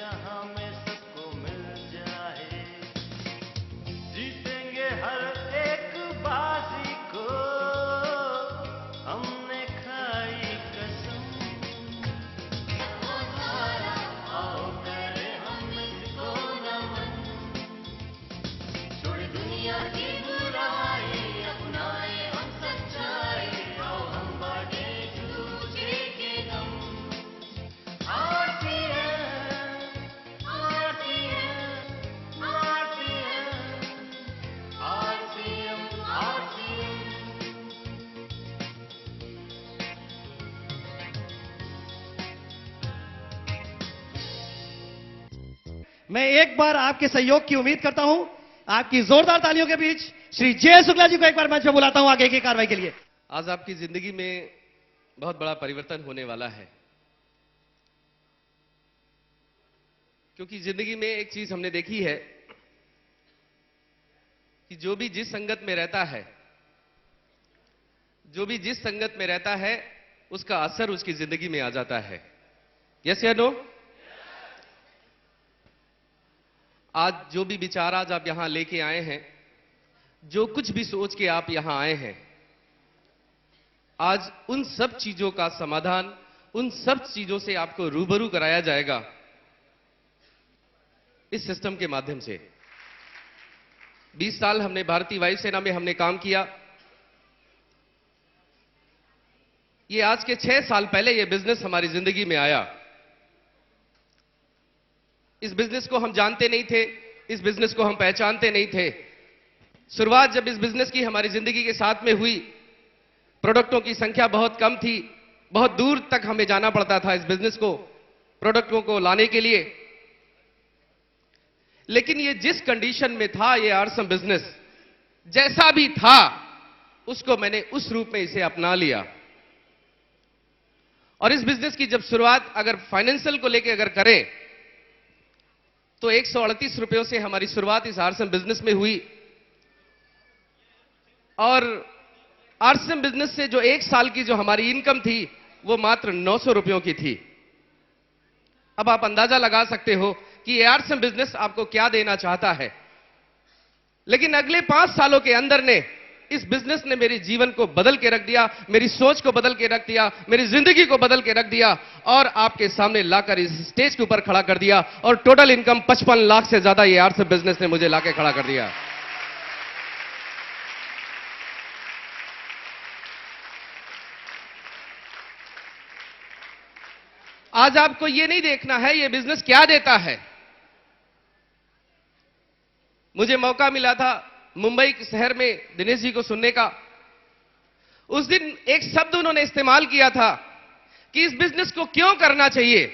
जहां में सबको मिल जाए, जीतेंगे हर एक बाजी को, हमने खाई कसम। आओ करे हम इसको नमन, छोड़ दुनिया की बुराई, अपनाए हम सच्चाई, आओ हम बांटे एक दूसरे के गम। मैं एक बार आपके सहयोग की उम्मीद करता हूं। आपकी जोरदार तालियों के बीच श्री जय शुक्ला जी को एक बार मंच पे बुलाता हूं आगे की कार्रवाई के लिए। आज आपकी जिंदगी में बहुत बड़ा परिवर्तन होने वाला है, क्योंकि जिंदगी में एक चीज हमने देखी है कि जो भी जिस संगत में रहता है, जो भी जिस संगत में रहता है, उसका असर उसकी जिंदगी में आ जाता है। यस या नो? आज जो भी विचार आज आप यहां लेके आए हैं, जो कुछ भी सोच के आप यहां आए हैं, आज उन सब चीजों का समाधान, उन सब चीजों से आपको रूबरू कराया जाएगा इस सिस्टम के माध्यम से। 20 साल हमने भारतीय वायुसेना में हमने काम किया। ये आज के 6 साल पहले ये बिजनेस हमारी जिंदगी में आया। इस बिजनेस को हम जानते नहीं थे, इस बिजनेस को हम पहचानते नहीं थे। शुरुआत जब इस बिजनेस की हमारी जिंदगी के साथ में हुई, प्रोडक्टों की संख्या बहुत कम थी, बहुत दूर तक हमें जाना पड़ता था इस बिजनेस को, प्रोडक्टों को लाने के लिए। लेकिन ये जिस कंडीशन में था, ये आरसम बिजनेस जैसा भी था, उसको मैंने उस रूप में इसे अपना लिया। और इस बिजनेस की जब शुरुआत अगर फाइनेंशियल को लेकर अगर करें, तो 138 रुपयों से हमारी शुरुआत इस आरसम बिजनेस में हुई। और आरसम बिजनेस से जो 1 साल की जो हमारी इनकम थी, वो मात्र 900 रुपयों की थी। अब आप अंदाजा लगा सकते हो कि ये आरसम बिजनेस आपको क्या देना चाहता है। लेकिन अगले 5 सालों के अंदर ने इस बिजनेस ने मेरे जीवन को बदल के रख दिया, मेरी सोच को बदल के रख दिया, मेरी जिंदगी को बदल के रख दिया, और आपके सामने लाकर इस स्टेज के ऊपर खड़ा कर दिया। और टोटल इनकम 55 लाख से ज्यादा ये आरसम बिजनेस ने मुझे लाके खड़ा कर दिया। आज आपको ये नहीं देखना है ये बिजनेस क्या देता है। मुझे मौका मिला था मुंबई शहर में दिनेश जी को सुनने का। उस दिन एक शब्द उन्होंने इस्तेमाल किया था कि इस बिजनेस को क्यों करना चाहिए।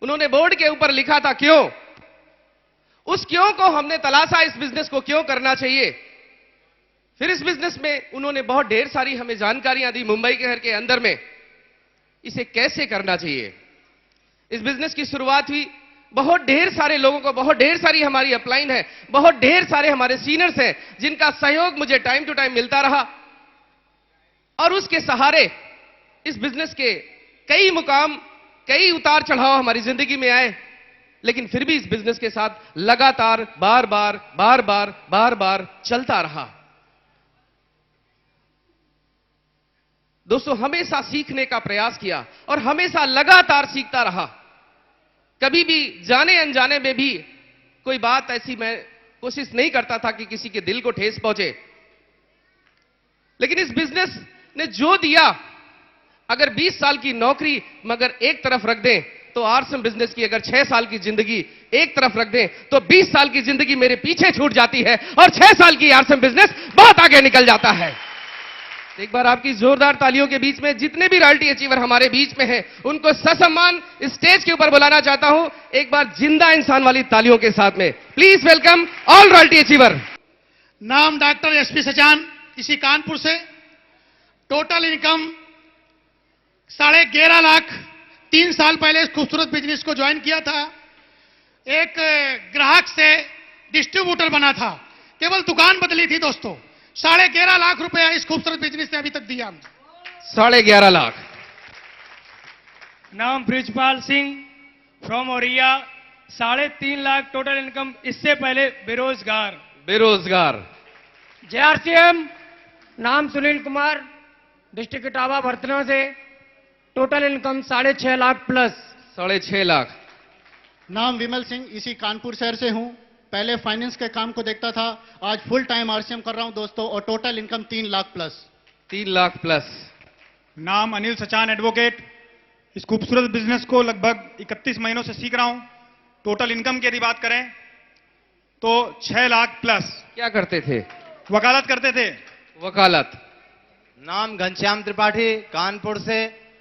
उन्होंने बोर्ड के ऊपर लिखा था क्यों। उस क्यों को हमने तलाशा, इस बिजनेस को क्यों करना चाहिए। फिर इस बिजनेस में उन्होंने बहुत ढेर सारी हमें जानकारियां दी मुंबई शहर के अंदर में, इसे कैसे करना चाहिए। इस बिजनेस की शुरुआत हुई, बहुत ढेर सारे लोगों को, बहुत ढेर सारी हमारी अपलाइन है, बहुत ढेर सारे हमारे सीनियर्स हैं जिनका सहयोग मुझे टाइम टू टाइम मिलता रहा। और उसके सहारे इस बिजनेस के कई मुकाम, कई उतार चढ़ाव हमारी जिंदगी में आए। लेकिन फिर भी इस बिजनेस के साथ लगातार बार बार चलता रहा। दोस्तों, हमेशा सीखने का प्रयास किया और हमेशा लगातार सीखता रहा। कभी भी जाने अनजाने में भी कोई बात ऐसी मैं कोशिश नहीं करता था कि किसी के दिल को ठेस पहुंचे। लेकिन इस बिजनेस ने जो दिया, अगर 20 साल की नौकरी मगर एक तरफ रख दें, तो आरसम बिजनेस की अगर 6 साल की जिंदगी एक तरफ रख दें, तो 20 साल की जिंदगी मेरे पीछे छूट जाती है और 6 साल की आरसम बिजनेस बहुत आगे निकल जाता है। एक बार आपकी जोरदार तालियों के बीच में जितने भी रॉयल्टी अचीवर हमारे बीच में हैं, उनको ससम्मान स्टेज के ऊपर बुलाना चाहता हूं, एक बार जिंदा इंसान वाली तालियों के साथ में। Please welcome all royalty achiever. नाम डॉक्टर एसपी सचान, इसी कानपुर से। Total income 11.5 lakh. 3 साल पहले इस खूबसूरत बिजनेस को ज्वाइन किया था। एक ग्राहक से डिस्ट्रीब्यूटर बना था, केवल दुकान बदली थी दोस्तों। 11.5 लाख रुपया इस खूबसूरत बिजनेस ने अभी तक दिया हमने। 11.5 लाख। नाम Brijpal Singh, from Auraiya 3.5 lakh total income, इससे पहले बेरोजगार। बेरोजगार। जेआरसीएम, नाम सुनील कुमार, डिस्ट्रिक्ट इटावा भरतना से, total income 6.5 lakh plus. 6.5 lakh. नाम विमल सिंह, इसी कानपुर शहर से हूं। पहले फाइनेंस के काम को देखता था, आज फुल टाइम आरसीएम कर रहा हूं दोस्तों, और total income 3 lakh plus. 3 lakh plus. नाम अनिल सचान, एडवोकेट। इस खूबसूरत बिजनेस को लगभग 31 महीनों से सीख रहा हूं। टोटल इनकम की यदि बात करें तो 6 लाख प्लस। क्या करते थे? वकालत करते थे। वकालत। नाम घनश्याम त्रिपाठी, कानपुर से,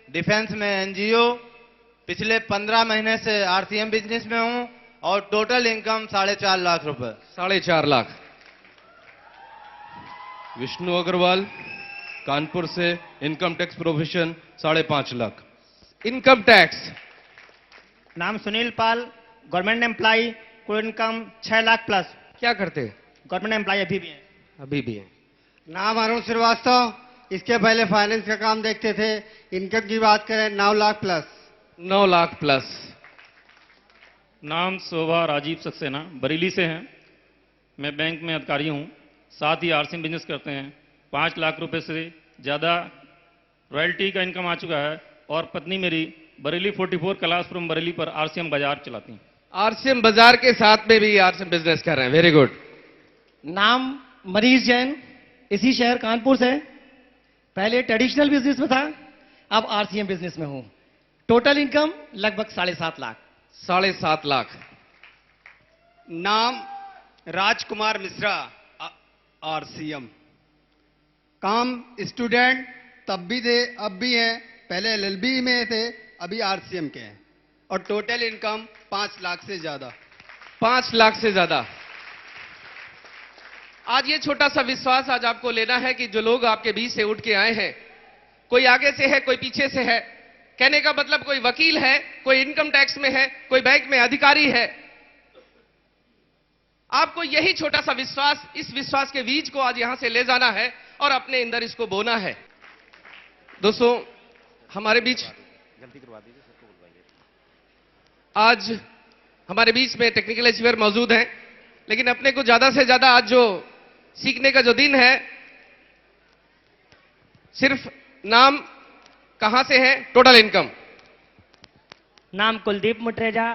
डिफेंस में एनजीओ। पिछले 15 महीने से आरसीएम बिजनेस में हूं और टोटल इनकम 4.5 लाख रुपए। 4.5 लाख। विष्णु अग्रवाल, कानपुर से, income tax provision 5.5 lakh. Income tax. नाम सुनील पाल, गवर्नमेंट एम्प्लॉय, कुल इनकम 6 लाख प्लस। क्या करते? गवर्नमेंट एम्प्लॉय अभी भी है। अभी भी है। नाम अरुण श्रीवास्तव, इसके पहले फाइनेंस का काम देखते थे। इनकम की बात करें 9 लाख प्लस। 9 लाख प्लस। नाम शोभा राजीव सक्सेना, बरेली से हैं। मैं बैंक में अधिकारी हूं, साथ ही आरसीएम बिजनेस करते हैं। 5 लाख रुपए से ज़्यादा रॉयल्टी का इनकम आ चुका है, और पत्नी मेरी बरेली 44 क्लासफ्रॉम बरेली पर आरसीएम बाजार चलाती हैं। आरसीएम बाजार के साथ में भी आरसीएम बिजनेस कर रहे हैं। Very good. नाम मनीष जैन, इसी शहर कानपुर से, पहले ट्रेडिशनल बिजनेस में था, अब आरसीएम बिजनेस में हूं। टोटल इनकम लगभग 7.5 लाख। 7.5 लाख। नाम राजकुमार मिश्रा, आरसीएम। काम स्टूडेंट तब भी थे, अब भी हैं। पहले एलएलबी में थे, अभी आरसीएम के हैं। और टोटल इनकम 5 लाख से ज्यादा। 5 लाख से ज्यादा। आज ये छोटा सा विश्वास आज आपको लेना है कि जो लोग आपके बीच से उठ के आए हैं, कोई आगे से है, कोई पीछे से है। कहने का मतलब कोई वकील है, कोई इनकम टैक्स में है, कोई बैंक में अधिकारी है। आपको यही छोटा सा विश्वास, इस विश्वास के बीज को आज यहां से ले जाना है और अपने अंदर इसको बोना है। दोस्तों, हमारे बीच आज हमारे बीच में टेक्निकल अचीवर मौजूद हैं, लेकिन अपने को ज्यादा से ज्यादा आज जो सीखने का जो दिन है, सिर्फ नाम कहां से है, टोटल इनकम। नाम कुलदीप मुटरेजा,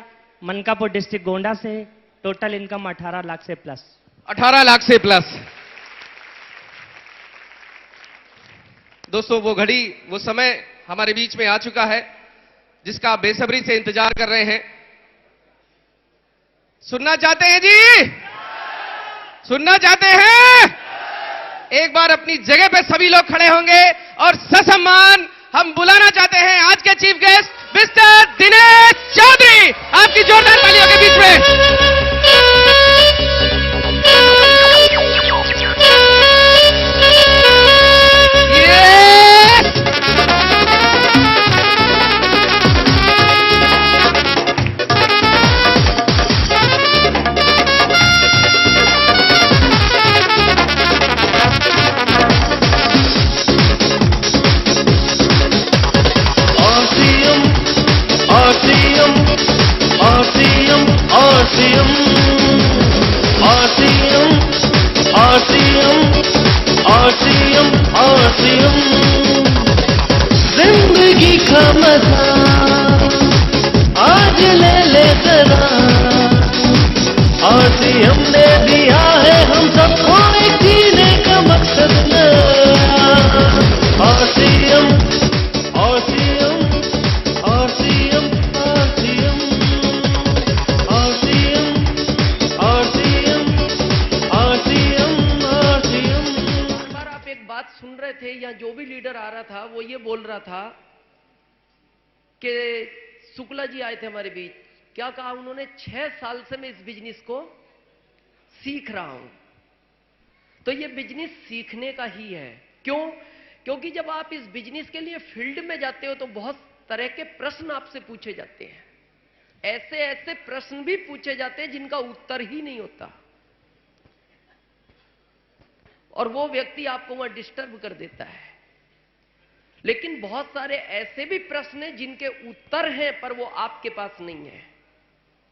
मनकापुर डिस्ट्रिक्ट गोंडा से, टोटल इनकम 18 लाख से प्लस। 18 लाख से प्लस। दोस्तों, वो घड़ी, वो समय हमारे बीच में आ चुका है जिसका आप बेसब्री से इंतजार कर रहे हैं। सुनना चाहते हैं जी? सुनना चाहते हैं? एक बार अपनी जगह पे सभी लोग खड़े होंगे और ससम्मान हम बुलाना चाहते हैं आज के chief guest mister Dinesh Chaudhary. आपकी जोरदार तालियों के बीच में। जिंदगी का मजा आज ले ले जरा, आरसीएम ने दिया है हम सबको एक जीने का मकसद नया। RCM RCM RCM RCM RCM RCM RCM RCM. बार आप एक बात सुन रहे थे, या जो भी लीडर आ रहा था वो ये बोल रहा था कि शुक्ला जी आए थे हमारे बीच, क्या कहा उन्होंने, 6 साल से मैं इस बिजनेस को सीख रहा हूं। तो ये बिजनेस सीखने का ही है। क्यों? क्योंकि जब आप इस बिजनेस के लिए फील्ड में जाते हो तो बहुत तरह के प्रश्न आपसे पूछे जाते हैं। ऐसे ऐसे प्रश्न भी पूछे जाते हैं जिनका उत्तर ही नहीं होता, और वो व्यक्ति आपको वहां डिस्टर्ब कर देता है। लेकिन बहुत सारे ऐसे भी प्रश्न हैं जिनके उत्तर हैं पर वो आपके पास नहीं है।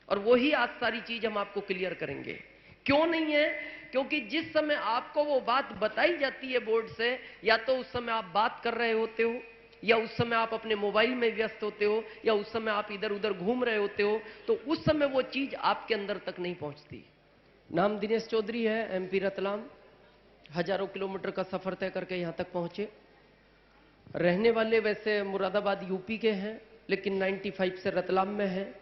और वही आज सारी चीज हम आपको क्लियर करेंगे। क्यों नहीं है? क्योंकि जिस समय आपको वो बात बताई जाती है बोर्ड से, या तो उस समय आप बात कर रहे होते हो, या उस समय आप अपने मोबाइल में व्यस्त होते हो, या उस समय आप इधर उधर घूम रहे होते हो, तो उस समय वो चीज आपके अंदर तक नहीं पहुंचती। नाम दिनेश चौधरी है, एमपी रतलाम। हजारों किलोमीटर का सफर तय करके यहां तक पहुंचे। रहने वाले वैसे मुरादाबाद यूपी के हैं, लेकिन 95 से रतलाम में है।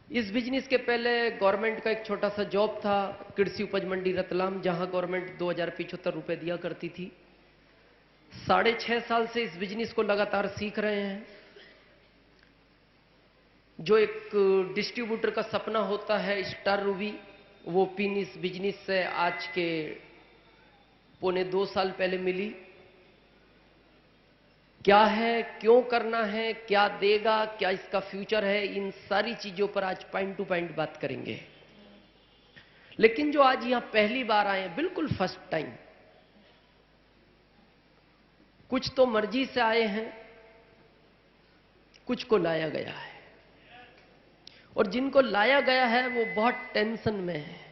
इस बिजनेस के पहले गवर्नमेंट का एक छोटा सा जॉब था, कृषि उपज मंडी रतलाम, जहां गवर्नमेंट 2075 रुपए दिया करती थी। 6.5 साल से इस बिजनेस को लगातार सीख रहे हैं। जो एक डिस्ट्रीब्यूटर का सपना होता है, स्टार रूबी, वो पिन इस बिजनेस से आज के 1.25 साल पहले मिली। क्या है, क्यों करना है, क्या देगा, क्या इसका फ्यूचर है, इन सारी चीजों पर आज पॉइंट टू पॉइंट बात करेंगे। लेकिन जो आज यहां पहली बार आए हैं, बिल्कुल फर्स्ट टाइम, कुछ तो मर्जी से आए हैं, कुछ को लाया गया है, और जिनको लाया गया है वो बहुत टेंशन में है।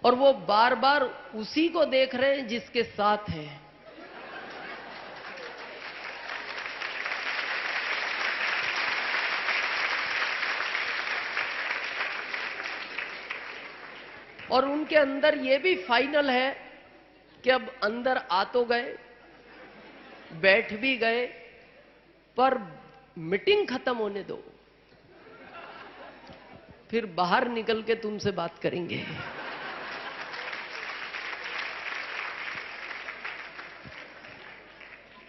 और वो बार बार उसी को देख रहे हैं जिसके साथ है। और उनके अंदर ये भी फाइनल है कि अब अंदर आ तो गए, बैठ भी गए, पर मीटिंग खत्म होने दो, फिर बाहर निकल के तुमसे बात करेंगे।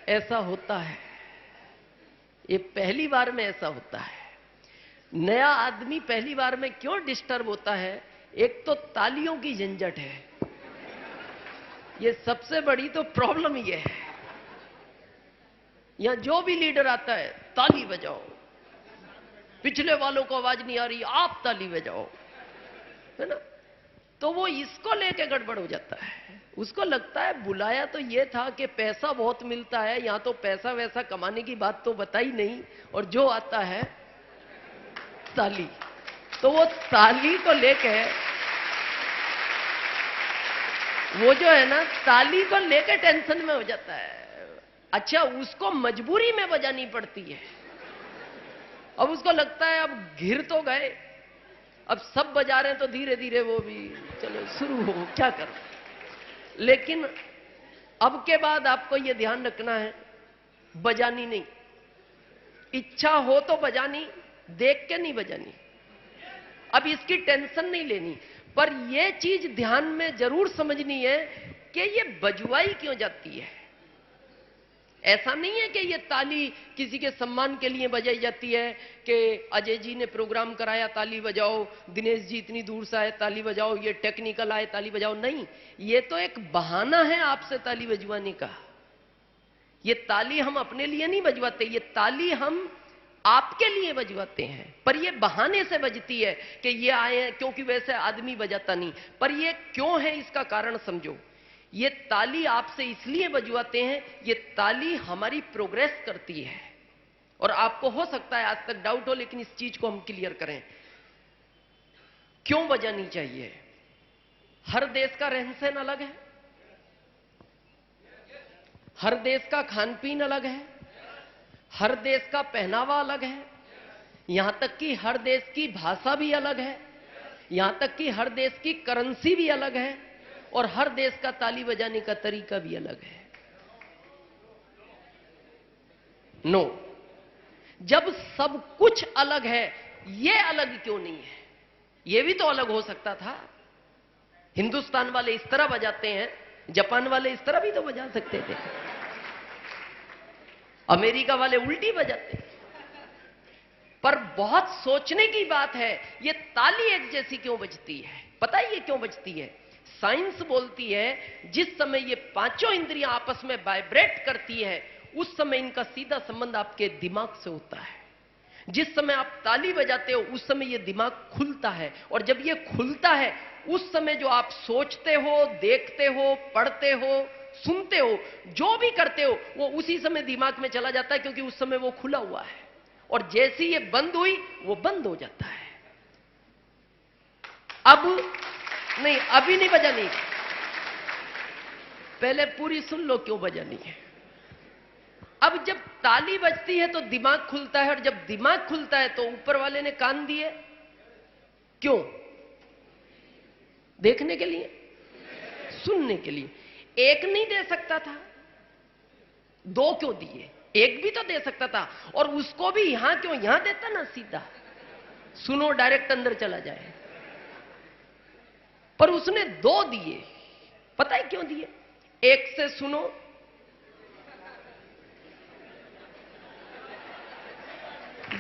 ऐसा होता है, ये पहली बार में ऐसा होता है। नया आदमी पहली बार में क्यों डिस्टर्ब होता है? एक तो तालियों की झंझट है, ये सबसे बड़ी तो प्रॉब्लम ये है। यहां जो भी लीडर आता है, ताली बजाओ, पिछले वालों को आवाज नहीं आ रही, आप ताली बजाओ, है ना? तो वो इसको लेके गड़बड़ हो जाता है। उसको लगता है बुलाया तो ये था कि पैसा बहुत मिलता है, यहां तो पैसा वैसा कमाने की बात तो बताई नहीं, और जो आता है ताली। तो वो ताली को लेके, वो जो है ना, ताली को लेके टेंशन में हो जाता है। अच्छा, उसको मजबूरी में बजानी पड़ती है। अब उसको लगता है अब घिर तो गए, अब सब बजा रहे हैं तो धीरे धीरे वो भी चलो शुरू हो, क्या करो। लेकिन अब के बाद आपको यह ध्यान रखना है, बजानी नहीं। इच्छा हो तो बजानी, देख के नहीं बजानी। अब इसकी टेंशन नहीं लेनी, पर यह चीज ध्यान में जरूर समझनी है कि ये बजवाई क्यों जाती है। ऐसा नहीं है कि ये ताली किसी के सम्मान के लिए बजाई जाती है कि अजय जी ने प्रोग्राम कराया ताली बजाओ, दिनेश जी इतनी दूर से आए ताली बजाओ, ये टेक्निकल आए ताली बजाओ। नहीं, ये तो एक बहाना है आपसे ताली बजवाने का। ये ताली हम अपने लिए नहीं बजवाते, ये ताली हम आपके लिए बजवाते हैं, पर ये बहाने से बजती है कि ये आए हैं, क्योंकि वैसे आदमी बजाता नहीं। पर ये क्यों है, इसका कारण समझो। ये ताली आपसे इसलिए बजवाते हैं, ये ताली हमारी प्रोग्रेस करती है। और आपको हो सकता है आज तक डाउट हो, लेकिन इस चीज को हम क्लियर करें, क्यों बजानी चाहिए। हर देश का रहन सहन अलग है, हर देश का खान पीन अलग है, हर देश का पहनावा अलग है, यहां तक कि हर देश की भाषा भी अलग है, यहां तक कि हर देश की करेंसी भी अलग है, और हर देश का ताली बजाने का तरीका भी अलग है। नो, जब सब कुछ अलग है, ये अलग क्यों नहीं है? ये भी तो अलग हो सकता था। हिंदुस्तान वाले इस तरह बजाते हैं, जापान वाले इस तरह भी तो बजा सकते थे, अमेरिका वाले उल्टी बजाते हैं। पर बहुत सोचने की बात है, ये ताली एक जैसी क्यों बजती है? पता है ये क्यों बजती है? साइंस बोलती है जिस समय ये पांचों इंद्रियां आपस में वाइब्रेट करती है, उस समय इनका सीधा संबंध आपके दिमाग से होता है। जिस समय आप ताली बजाते हो, उस समय ये दिमाग खुलता है, और जब ये खुलता है, उस समय जो आप सोचते हो, देखते हो, पढ़ते हो, सुनते हो, जो भी करते हो, वो उसी समय दिमाग में चला जाता है, क्योंकि उस समय वो खुला हुआ है। और जैसी ये बंद हुई, वो बंद हो जाता है। अब नहीं, अभी नहीं बजानी, पहले पूरी सुन लो क्यों बजानी है। अब जब ताली बजती है तो दिमाग खुलता है, और जब दिमाग खुलता है तो ऊपर वाले ने कान दिए, क्यों? देखने के लिए, सुनने के लिए। एक नहीं दे सकता था, दो क्यों दिए? एक भी तो दे सकता था, और उसको भी यहां क्यों? यहां देता ना सीधा, सुनो डायरेक्ट अंदर चला जाए। पर उसने दो दिए, पता है क्यों दिए? एक से सुनो,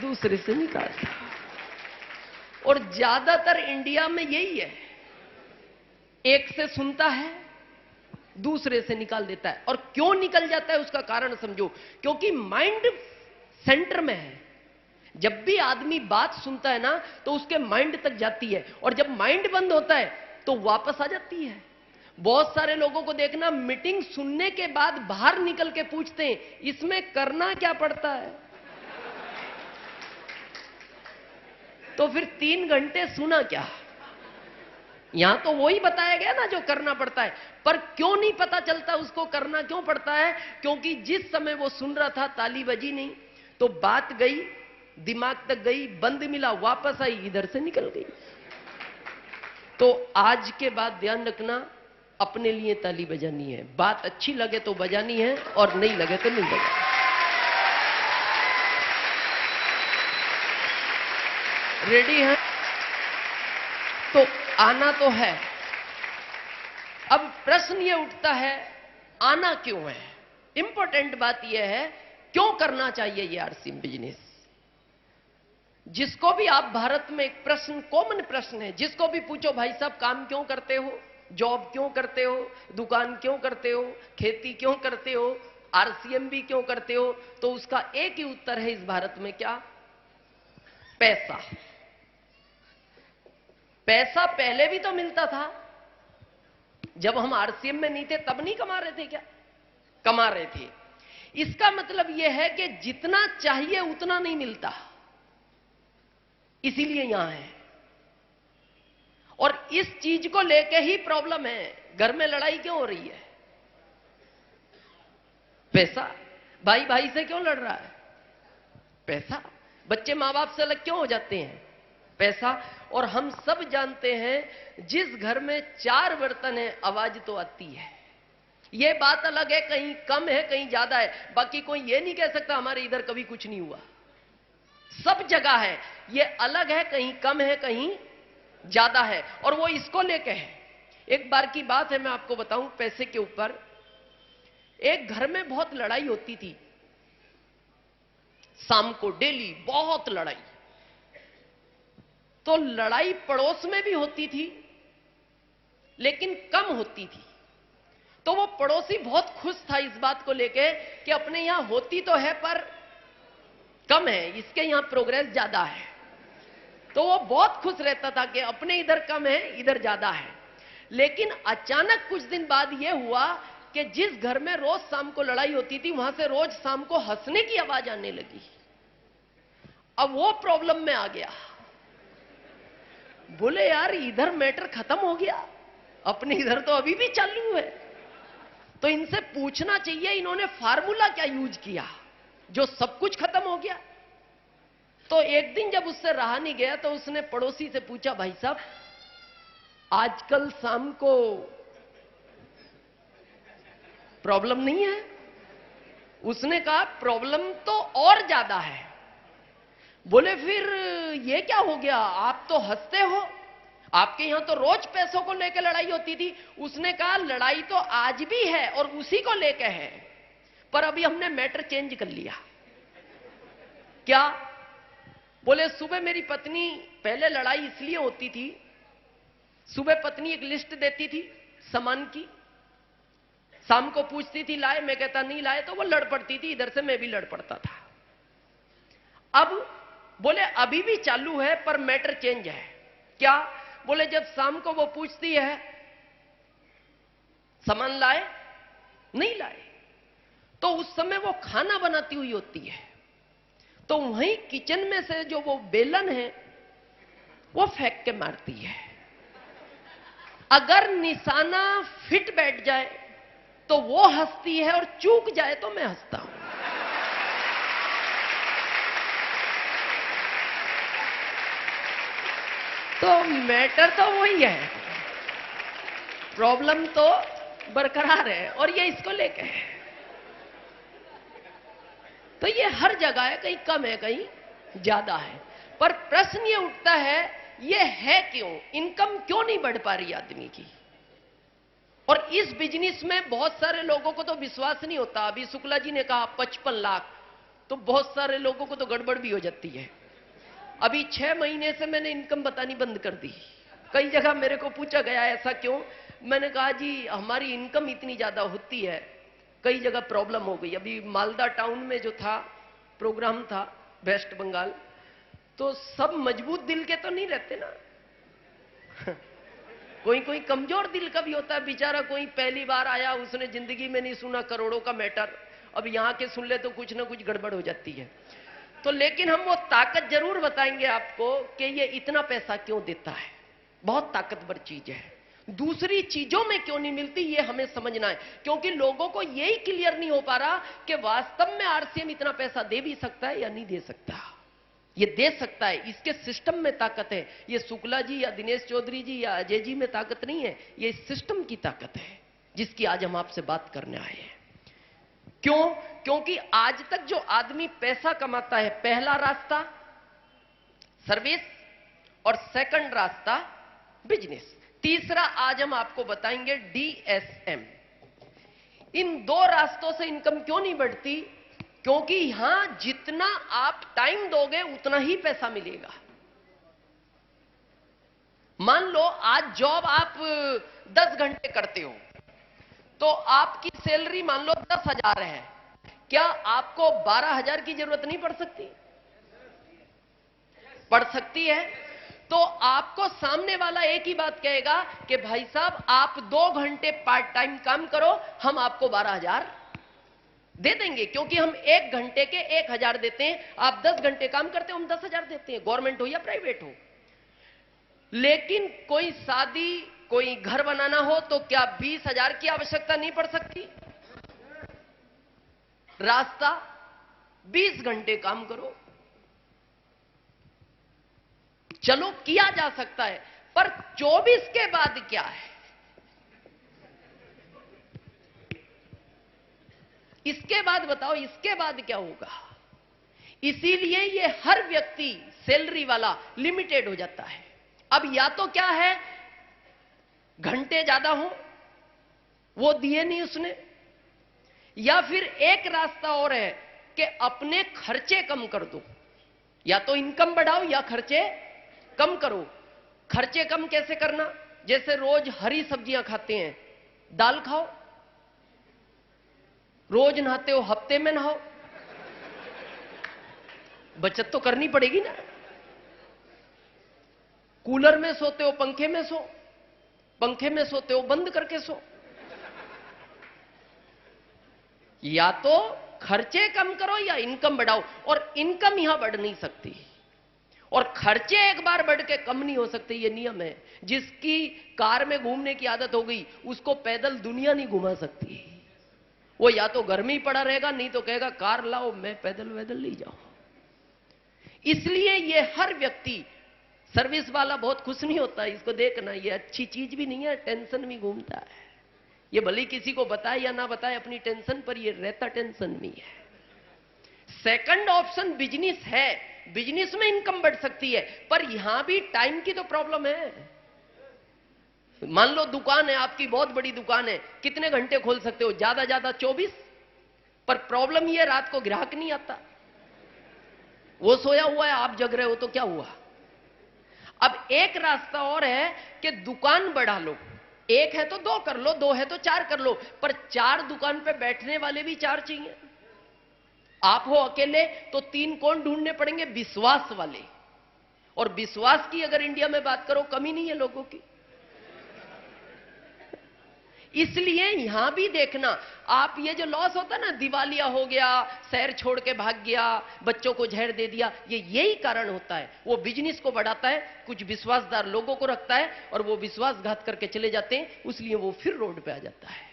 दूसरे से निकालता। और ज्यादातर इंडिया में यही है, एक से सुनता है, दूसरे से निकाल देता है। और क्यों निकल जाता है उसका कारण समझो, क्योंकि माइंड सेंटर में है। जब भी आदमी बात सुनता है ना तो उसके माइंड तक जाती है, और जब माइंड बंद होता है तो वापस आ जाती है। बहुत सारे लोगों को देखना, मीटिंग सुनने के बाद बाहर निकल के पूछते हैं, इसमें करना क्या पड़ता है? तो फिर 3 घंटे सुना क्या? यहां तो वही बताया गया ना जो करना पड़ता है, पर क्यों नहीं पता चलता उसको करना क्यों पड़ता है? क्योंकि जिस समय वो सुन रहा था ताली बजी नहीं, तो बात गई, दिमाग तक गई, बंद मिला, वापस आई, इधर से निकल गई। तो आज के बाद ध्यान रखना, अपने लिए ताली बजानी है, बात अच्छी लगे तो बजानी है, और नहीं लगे तो नहीं बजानी। रेडी है? तो आना तो है। अब प्रश्न ये उठता है, आना क्यों है? इंपॉर्टेंट बात यह है, क्यों करना चाहिए ये आरसीएम बिजनेस? जिसको भी आप भारत में एक प्रश्न, कॉमन प्रश्न है, जिसको भी पूछो, भाई साहब काम क्यों करते हो, जॉब क्यों करते हो, दुकान क्यों करते हो, खेती क्यों करते हो, आरसीएम भी क्यों करते हो, तो उसका एक ही उत्तर है इस भारत में, क्या? पैसा। पैसा पहले भी तो मिलता था, जब हम आरसीएम में नहीं थे तब नहीं कमा रहे थे क्या? कमा रहे थे। इसका मतलब यह है कि जितना चाहिए उतना नहीं मिलता, इसीलिए यहां है। और इस चीज को लेके ही प्रॉब्लम है। घर में लड़ाई क्यों हो रही है? पैसा। भाई भाई से क्यों लड़ रहा है? पैसा। बच्चे मां बाप से अलग क्यों हो जाते हैं? पैसा। और हम सब जानते हैं, जिस घर में 4 बर्तन है आवाज तो आती है। यह बात अलग है, कहीं कम है कहीं ज्यादा है, बाकी कोई यह नहीं कह सकता हमारे इधर कभी कुछ नहीं हुआ। सब जगह है, यह अलग है, कहीं कम है कहीं ज्यादा है, और वो इसको लेके है। एक बार की बात है, मैं आपको बताऊं पैसे के ऊपर। एक घर में बहुत लड़ाई होती थी, शाम को डेली बहुत लड़ाई। तो लड़ाई पड़ोस में भी होती थी, लेकिन कम होती थी। तो वो पड़ोसी बहुत खुश था इस बात को लेके कि अपने यहां होती तो है पर कम है, इसके यहां प्रोग्रेस ज्यादा है। तो वो बहुत खुश रहता था कि अपने इधर कम है, इधर ज्यादा है। लेकिन अचानक कुछ दिन बाद यह हुआ कि जिस घर में रोज शाम को लड़ाई होती थी, वहां से रोज शाम को हंसने की आवाज आने लगी। अब वो प्रॉब्लम में आ गया। बोले यार इधर मैटर खत्म हो गया, अपने इधर तो अभी भी चालू है। तो इनसे पूछना चाहिए इन्होंने फार्मूला क्या यूज किया जो सब कुछ खत्म हो गया। तो एक दिन जब उससे रहा नहीं गया तो उसने पड़ोसी से पूछा, भाई साहब आजकल शाम को प्रॉब्लम नहीं है? उसने कहा प्रॉब्लम तो और ज्यादा है। बोले फिर ये क्या हो गया, आप तो हंसते हो, आपके यहां तो रोज पैसों को लेकर लड़ाई होती थी। उसने कहा लड़ाई तो आज भी है और उसी को लेकर है, पर अभी हमने मैटर चेंज कर लिया। क्या? बोले सुबह मेरी पत्नी, पहले लड़ाई इसलिए होती थी, सुबह पत्नी एक लिस्ट देती थी सामान की, शाम को पूछती थी लाए, मैं कहता नहीं लाए, तो वो लड़ पड़ती थी, इधर से मैं भी लड़ पड़ता था। अब बोले अभी भी चालू है पर मैटर चेंज है। क्या? बोले जब शाम को वो पूछती है सामान लाए, नहीं लाए। तो उस समय वो खाना बनाती हुई होती है, तो वहीं किचन में से जो वो बेलन है वो फेंक के मारती है। अगर निशाना फिट बैठ जाए तो वो हंसती है, और चूक जाए तो मैं हंसता हूं। तो मैटर तो वही है, प्रॉब्लम तो बरकरार है, और ये इसको लेके है। तो ये हर जगह है, कहीं कम है कहीं ज्यादा है। पर प्रश्न ये उठता है, ये है क्यों? इनकम क्यों नहीं बढ़ पा रही आदमी की? और इस बिजनेस में बहुत सारे लोगों को तो विश्वास नहीं होता। अभी शुक्ला जी ने कहा 55 लाख, तो बहुत सारे लोगों को तो गड़बड़ भी हो जाती है। अभी 6 महीने से मैंने इनकम बतानी बंद कर दी। कई जगह मेरे को पूछा गया ऐसा क्यों? मैंने कहा जी हमारी इनकम इतनी ज्यादा होती है, कई जगह प्रॉब्लम हो गई। अभी मालदा टाउन में जो था प्रोग्राम था वेस्ट बंगाल, तो सब मजबूत दिल के तो नहीं रहते ना कोई कोई कमजोर दिल का भी होता है बेचारा। कोई पहली बार आया, उसने जिंदगी में नहीं सुना करोड़ों का मैटर, अब यहां के सुन ले तो कुछ ना कुछ गड़बड़ हो जाती है। तो लेकिन हम वो ताकत जरूर बताएंगे आपको कि ये इतना पैसा क्यों देता है, बहुत ताकतवर चीज है। दूसरी चीजों में क्यों नहीं मिलती, ये हमें समझना है, क्योंकि लोगों को यही क्लियर नहीं हो पा रहा कि वास्तव में आरसीएम इतना पैसा दे भी सकता है या नहीं दे सकता। ये दे सकता है, इसके सिस्टम में ताकत है। ये शुक्ला जी या दिनेश चौधरी जी या अजय जी में ताकत नहीं है, ये सिस्टम की ताकत है, जिसकी आज हम आपसे बात करने आए हैं। क्यों? क्योंकि आज तक जो आदमी पैसा कमाता है, पहला रास्ता सर्विस और सेकंड रास्ता बिजनेस, तीसरा आज हम आपको बताएंगे डीएसएम। इन दो रास्तों से इनकम क्यों नहीं बढ़ती? क्योंकि यहां जितना आप टाइम दोगे उतना ही पैसा मिलेगा। मान लो आज जॉब आप 10 घंटे करते हो, तो आपकी सैलरी मान लो 10,000 है, क्या आपको 12,000 की जरूरत नहीं पड़ सकती? पड़ सकती है। तो आपको सामने वाला एक ही बात कहेगा कि भाई साहब आप 2 घंटे पार्ट टाइम काम करो, हम आपको 12,000 दे देंगे, क्योंकि हम 1 घंटे के 1,000 देते हैं। आप 10 घंटे काम करते हो, हम 10,000 देते हैं, गवर्नमेंट हो या प्राइवेट हो। लेकिन कोई शादी, कोई घर बनाना हो तो क्या 20,000 की आवश्यकता नहीं पड़ सकती? रास्ता 20 घंटे काम करो, चलो किया जा सकता है, पर 24 के बाद क्या है? इसके बाद बताओ, इसके बाद क्या होगा? इसीलिए ये हर व्यक्ति सैलरी वाला लिमिटेड हो जाता है। अब या तो क्या है, घंटे ज्यादा हो, वो दिए नहीं उसने, या फिर एक रास्ता और है कि अपने खर्चे कम कर दो। या तो इनकम बढ़ाओ या खर्चे कम करो। खर्चे कम कैसे करना? जैसे रोज हरी सब्जियां खाते हैं, दाल खाओ। रोज नहाते हो, हफ्ते में नहाओ। बचत तो करनी पड़ेगी ना। कूलर में सोते हो, पंखे में सो, पंखे में सोते हो बंद करके सो। या तो खर्चे कम करो या इनकम बढ़ाओ, और इनकम यहां बढ़ नहीं सकती और खर्चे एक बार बढ़ के कम नहीं हो सकते। ये नियम है। जिसकी कार में घूमने की आदत हो गई, उसको पैदल दुनिया नहीं घुमा सकती। वो या तो घर में ही पड़ा रहेगा, नहीं तो कहेगा कार लाओ, मैं पैदल वैदल नहीं जाऊं। इसलिए ये हर व्यक्ति, सर्विस वाला बहुत खुश नहीं होता, इसको देखना, ये अच्छी चीज भी नहीं है, टेंशन में घूमता है। ये भले किसी को बताए या ना बताए अपनी टेंशन, पर ये रहता टेंशन में है। सेकंड ऑप्शन बिजनेस है, बिजनेस में इनकम बढ़ सकती है, पर यहां भी टाइम की तो प्रॉब्लम है। मान लो दुकान है आपकी, बहुत बड़ी दुकान है, कितने घंटे खोल सकते हो? ज्यादा ज्यादा 24। पर प्रॉब्लम यह रात को ग्राहक नहीं आता, वो सोया हुआ है, आप जग रहे हो, तो क्या हुआ? अब एक रास्ता और है कि दुकान बढ़ा लो। एक है तो 2 कर लो, 2 है तो 4 कर लो, पर 4 दुकान पे बैठने वाले भी 4 चाहिए। आप हो अकेले तो 3 कौन ढूंढने पड़ेंगे? विश्वास वाले। और विश्वास की अगर इंडिया में बात करो, कमी नहीं है लोगों की। इसलिए यहां भी देखना, आप ये जो लॉस होता है ना, दिवालिया हो गया, शहर छोड़ के भाग गया, बच्चों को जहर दे दिया, ये यही कारण होता है। वो बिजनेस को बढ़ाता है, कुछ विश्वासदार लोगों को रखता है और वो विश्वासघात करके चले जाते हैं, इसलिए वो फिर रोड पे आ जाता है।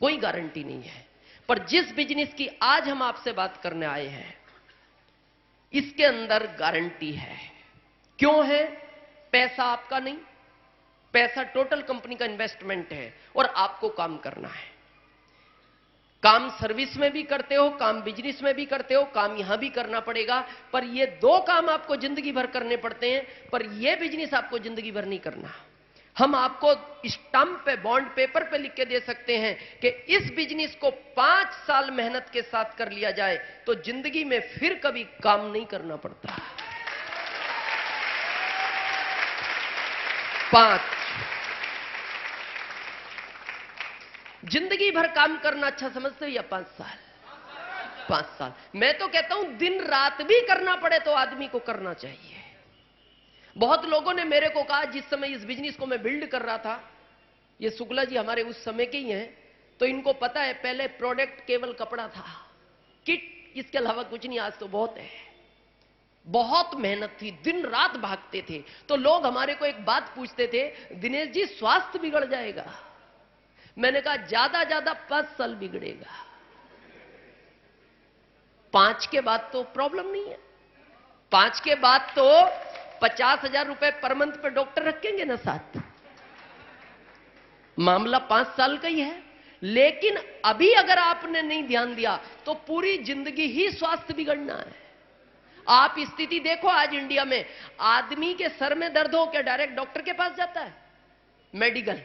कोई गारंटी नहीं है। पर जिस बिजनेस की आज हम आपसे बात करने आए हैं, इसके अंदर गारंटी है। क्यों है? पैसा आपका नहीं, पैसा टोटल कंपनी का इन्वेस्टमेंट है और आपको काम करना है। काम सर्विस में भी करते हो, काम बिजनेस में भी करते हो, काम यहां भी करना पड़ेगा। पर ये दो काम आपको जिंदगी भर करने पड़ते हैं, पर ये बिजनेस आपको जिंदगी भर नहीं करना। हम आपको स्टंप पे, बॉन्ड पेपर पे लिख के दे सकते हैं कि इस बिजनेस को 5 साल मेहनत के साथ कर लिया जाए तो जिंदगी में फिर कभी काम नहीं करना पड़ता। 5 जिंदगी भर काम करना अच्छा समझते हो या 5 साल? 5 साल। मैं तो कहता हूं दिन रात भी करना पड़े तो आदमी को करना चाहिए। बहुत लोगों ने मेरे को कहा, जिस समय इस बिजनेस को मैं बिल्ड कर रहा था, ये शुक्ला जी हमारे उस समय के ही हैं, तो इनको पता है पहले प्रोडक्ट केवल कपड़ा था, किट, इसके अलावा कुछ नहीं। आज तो बहुत है, बहुत मेहनत थी, दिन रात भागते थे। तो लोग हमारे को एक बात पूछते थे, दिनेश जी स्वास्थ्य बिगड़ जाएगा। मैंने कहा ज्यादा ज्यादा 5 साल बिगड़ेगा, 5 के बाद तो प्रॉब्लम नहीं है। 5 के बाद तो 50,000 रुपए पर मंथ पे डॉक्टर रखेंगे ना साथ। मामला 5 साल का ही है। लेकिन अभी अगर आपने नहीं ध्यान दिया तो पूरी जिंदगी ही स्वास्थ्य बिगड़ना है। आप स्थिति देखो आज इंडिया में, आदमी के सर में दर्द हो क्या डायरेक्ट डॉक्टर के पास जाता है? मेडिकल,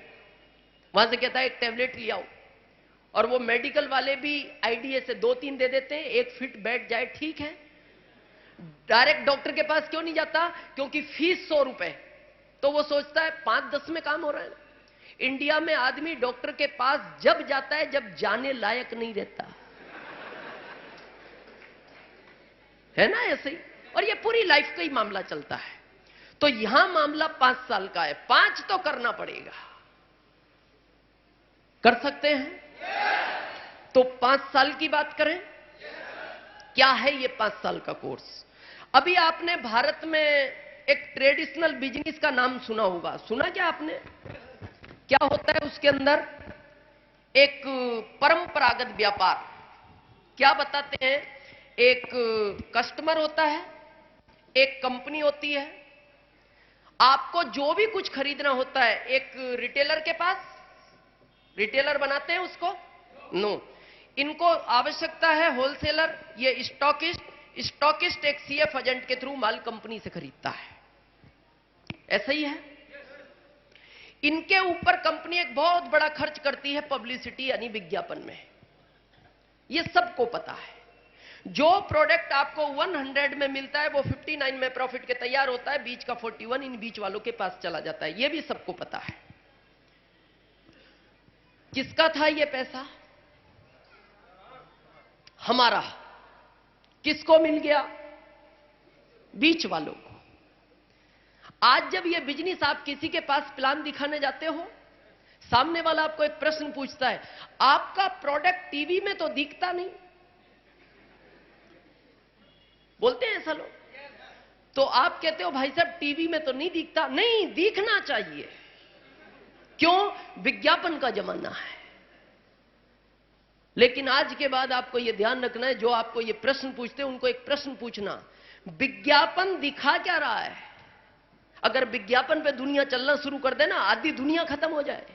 वहां से कहता है एक टेबलेट ले आओ, और वो मेडिकल वाले भी आईडीए से 2-3 दे देते हैं, एक फिट बैठ जाए ठीक है। डायरेक्ट डॉक्टर के पास क्यों नहीं जाता? क्योंकि फीस 100 रुपए, तो वो सोचता है 5-10 में काम हो रहा है। इंडिया में आदमी डॉक्टर के पास जब जाता है जब जाने लायक नहीं रहता है ना, ऐसे ही। और ये पूरी लाइफ का ही मामला चलता है। तो यहां मामला 5 साल का है, 5 तो करना पड़ेगा। कर सकते हैं? तो 5 साल की बात करें, क्या है ये 5 साल का कोर्स? अभी आपने भारत में एक ट्रेडिशनल बिजनेस का नाम सुना होगा, सुना क्या आपने? क्या होता है उसके अंदर? एक परंपरागत व्यापार। क्या बताते हैं? एक कस्टमर होता है, एक कंपनी होती है, आपको जो भी कुछ खरीदना होता है एक रिटेलर के पास, रिटेलर बनाते हैं उसको? नो, इनको आवश्यकता है होलसेलर, ये स्टॉकिस्ट, स्टॉकिस्ट एक सीएफ एजेंट के थ्रू माल कंपनी से खरीदता है। ऐसा ही है। इनके ऊपर कंपनी एक बहुत बड़ा खर्च करती है पब्लिसिटी यानी विज्ञापन में। ये सबको पता है। जो प्रोडक्ट आपको 100 में मिलता है वो 59 में प्रॉफिट के तैयार होता है, बीच का 41 इन बीच वालों के पास चला जाता है। ये भी सबको पता है। किसका था ये पैसा? हमारा। किसको मिल गया? बीच वालों को। आज जब ये बिजनेस आप किसी के पास प्लान दिखाने जाते हो, सामने वाला आपको एक प्रश्न पूछता है, आपका प्रोडक्ट टीवी में तो दिखता नहीं, बोलते हैं ऐसा लोग। तो आप कहते हो भाई साहब टीवी में तो नहीं दिखता। नहीं, दिखना चाहिए। क्यों? विज्ञापन का जमाना है। लेकिन आज के बाद आपको यह ध्यान रखना है, जो आपको यह प्रश्न पूछते हैं उनको एक प्रश्न पूछना, विज्ञापन दिखा क्या रहा है? अगर विज्ञापन पे दुनिया चलना शुरू कर देना, आधी दुनिया खत्म हो जाए।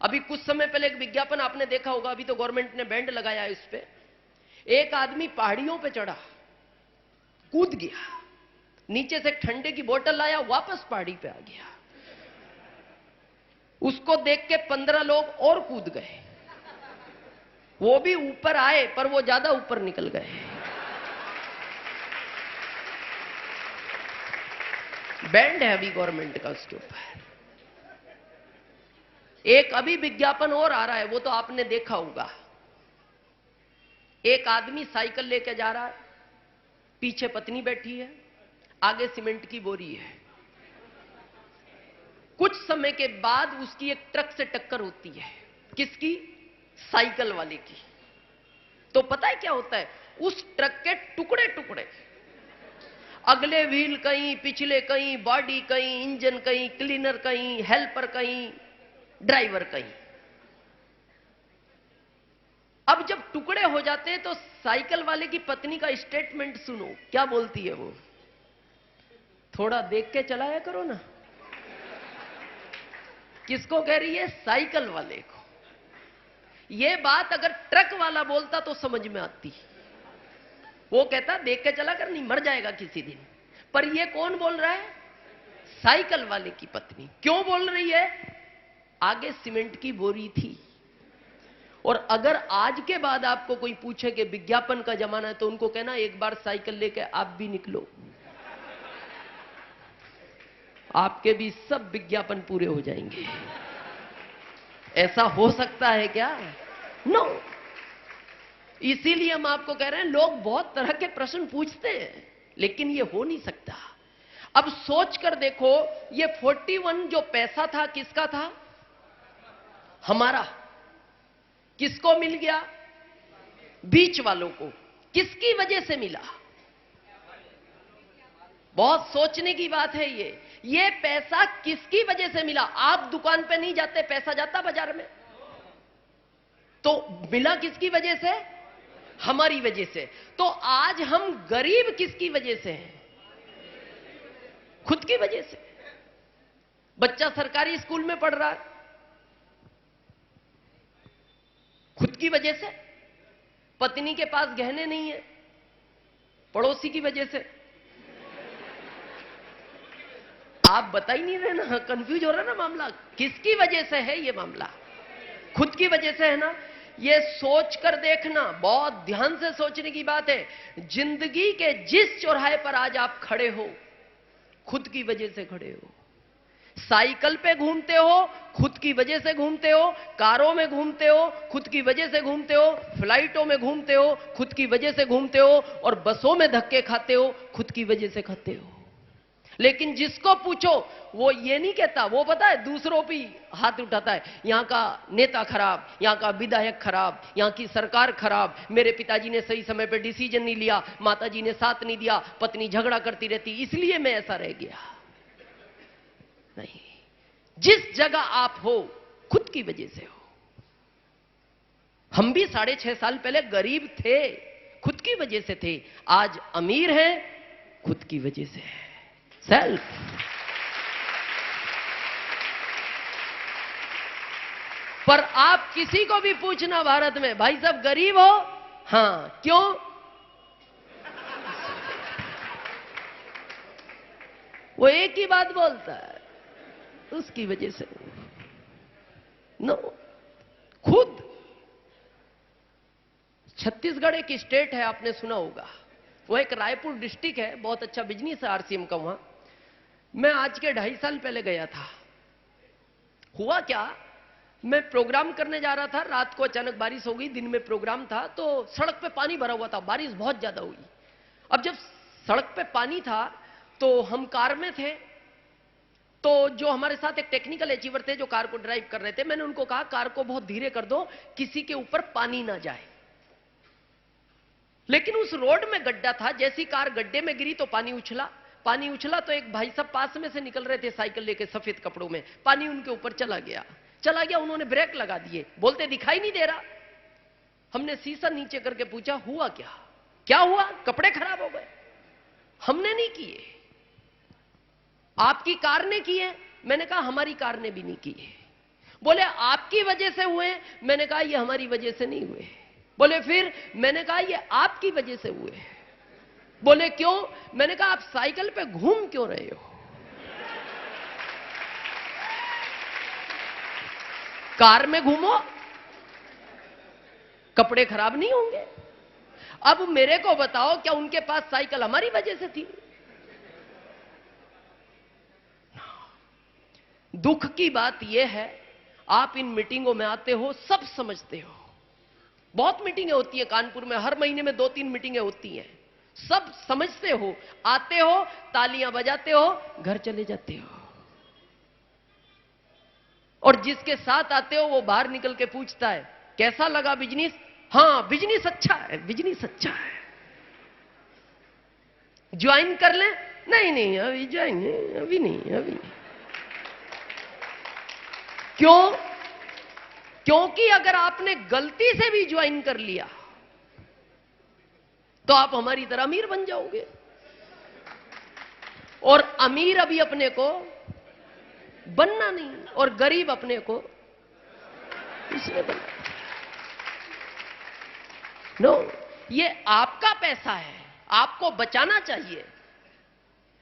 अभी कुछ समय पहले एक विज्ञापन आपने देखा होगा, अभी तो गवर्नमेंट ने बैंड लगाया है इस पे। एक आदमी पहाड़ियों पे चढ़ा, कूद गया, नीचे से ठंडे की बोतल लाया, वापस पहाड़ी पे आ गया। उसको देख के 15 लोग और कूद गए। वो भी ऊपर आए पर वो ज्यादा ऊपर निकल गए। बैंड है अभी गवर्नमेंट का उसके ऊपर। एक अभी विज्ञापन और आ रहा है, वो तो आपने देखा होगा। एक आदमी साइकिल लेके जा रहा है, पीछे पत्नी बैठी है, आगे सीमेंट की बोरी है। कुछ समय के बाद उसकी एक ट्रक से टक्कर होती है। किसकी? साइकिल वाले की। तो पता है क्या होता है? उस ट्रक के टुकड़े टुकड़े, अगले व्हील कहीं, पिछले कहीं, बॉडी कहीं, इंजन कहीं, क्लीनर कहीं, हेल्पर कहीं, ड्राइवर कहीं। अब जब टुकड़े हो जाते हैं तो साइकिल वाले की पत्नी का स्टेटमेंट सुनो, क्या बोलती है वो? थोड़ा देख के चलाया करो ना। किसको कह रही है? साइकिल वाले को। यह बात अगर ट्रक वाला बोलता तो समझ में आती। वो कहता देख के चला कर, नहीं मर जाएगा किसी दिन। पर यह कौन बोल रहा है? साइकिल वाले की पत्नी। क्यों बोल रही है? आगे सीमेंट की बोरी थी। और अगर आज के बाद आपको कोई पूछे कि विज्ञापन का जमाना है, तो उनको कहना एक बार साइकिल लेके आप भी निकलो, आपके भी सब विज्ञापन पूरे हो जाएंगे। ऐसा हो सकता है क्या? नो। इसीलिए हम आपको कह रहे हैं, लोग बहुत तरह के प्रश्न पूछते हैं, लेकिन ये हो नहीं सकता। अब सोच कर देखो, ये 41 जो पैसा था किसका था? हमारा। किसको मिल गया? बीच वालों को। किसकी वजह से मिला? बहुत सोचने की बात है ये पैसा किसकी वजह से मिला? आप दुकान पे नहीं जाते, पैसा जाता बाजार में, तो मिला किसकी वजह से? हमारी वजह से। तो आज हम गरीब किसकी वजह से हैं? खुद की वजह से। बच्चा सरकारी स्कूल में पढ़ रहा है, खुद की वजह से। पत्नी के पास गहने नहीं है, पड़ोसी की वजह से। आप बता ही नहीं रहे ना, कंफ्यूज हो रहा ना मामला। किसकी वजह से है ये मामला? खुद की वजह से है ना। ये सोच कर देखना, बहुत ध्यान से सोचने की बात है। जिंदगी के जिस चौराहे पर आज आप खड़े हो, खुद की वजह से खड़े हो। साइकिल पे घूमते हो, खुद की वजह से घूमते हो। कारों में घूमते हो, खुद की वजह से घूमते हो। फ्लाइटों में घूमते हो, खुद की वजह से घूमते हो। और बसों में धक्के खाते हो, खुद की वजह से खाते हो। लेकिन जिसको पूछो वो ये नहीं कहता, वो पता है दूसरों पे हाथ उठाता है। यहां का नेता खराब, यहां का विधायक खराब, यहां की सरकार खराब, मेरे पिताजी ने सही समय पर डिसीजन नहीं लिया, माताजी ने साथ नहीं दिया, पत्नी झगड़ा करती रहती, इसलिए मैं ऐसा रह गया। नहीं, जिस जगह आप हो खुद की वजह से हो। हम भी 6.5 साल पहले गरीब थे, खुद की वजह से थे। आज अमीर हैं, खुद की वजह से है। सेल्फ। पर आप किसी को भी पूछना भारत में, भाई साहब गरीब हो? हां, क्यों? वो एक ही बात बोलता है, उसकी वजह से। नो, खुद। छत्तीसगढ़ एक स्टेट है, आपने सुना होगा। वो एक रायपुर डिस्ट्रिक्ट है, बहुत अच्छा बिजनेस है आरसीएम का वहां। मैं आज के 2.5 साल पहले गया था। हुआ क्या, मैं प्रोग्राम करने जा रहा था, रात को अचानक बारिश हो गई, दिन में प्रोग्राम था, तो सड़क पे पानी भरा हुआ था, बारिश बहुत ज्यादा हुई। अब जब सड़क पे पानी था तो हम कार में थे, तो जो हमारे साथ एक टेक्निकल अचीवर थे जो कार को ड्राइव कर रहे थे, मैंने उनको कहा कार को बहुत धीरे कर दो, किसी के ऊपर पानी ना जाए। लेकिन उस रोड में गड्ढा था, जैसी कार गड्ढे में गिरी तो पानी उछला तो एक भाई साहब पास में से निकल रहे थे साइकिल लेके, सफेद कपड़ों में, पानी उनके ऊपर चला गया। उन्होंने ब्रेक लगा दिए, बोलते दिखाई नहीं दे रहा। हमने शीशा नीचे करके पूछा हुआ क्या हुआ? कपड़े खराब हो गए। हमने नहीं किए, आपकी कार ने किए। मैंने कहा हमारी कार ने भी नहीं किए। बोले आपकी वजह से हुए। मैंने कहा ये हमारी वजह से नहीं हुए। बोले फिर? मैंने कहा ये आपकी वजह से हुए। बोले क्यों? मैंने कहा आप साइकिल पे घूम क्यों रहे हो? कार में घूमो, कपड़े खराब नहीं होंगे। अब मेरे को बताओ, क्या उनके पास साइकिल हमारी वजह से थी? दुख की बात यह है, आप इन मीटिंगों में आते हो, सब समझते हो। बहुत मीटिंगें होती है कानपुर में, हर महीने में 2-3 मीटिंगें होती हैं। सब समझते हो, आते हो, तालियां बजाते हो, घर चले जाते हो। और जिसके साथ आते हो वो बाहर निकल के पूछता है कैसा लगा बिजनेस? हाँ बिजनेस अच्छा है, बिजनेस अच्छा है। ज्वाइन कर ले? नहीं नहीं अभी ज्वाइन नहीं, अभी नहीं, अभी नहीं। क्यों? क्योंकि अगर आपने गलती से भी ज्वाइन कर लिया तो आप हमारी तरह अमीर बन जाओगे, और अमीर अभी अपने को बनना नहीं, और गरीब अपने को इसलिए बनना। नो, ये आपका पैसा है, आपको बचाना चाहिए।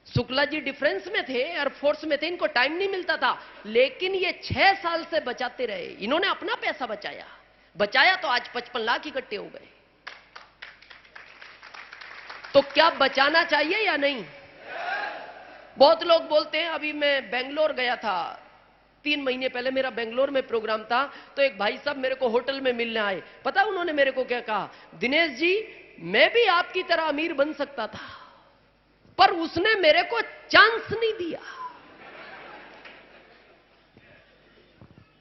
शुक्ला जी डिफेंस में थे, एयरफोर्स में थे, इनको टाइम नहीं मिलता था, लेकिन ये 6 साल से बचाते रहे। इन्होंने अपना पैसा बचाया तो आज 55 लाख इकट्ठे हो गए। तो क्या बचाना चाहिए या नहीं? बहुत लोग बोलते हैं, अभी मैं बेंगलोर गया था 3 महीने पहले, मेरा बेंगलोर में प्रोग्राम था, तो एक भाई साहब मेरे को होटल में मिलने आए। पता उन्होंने मेरे को क्या कहा? दिनेश जी मैं भी आपकी तरह अमीर बन सकता था, पर उसने मेरे को चांस नहीं दिया।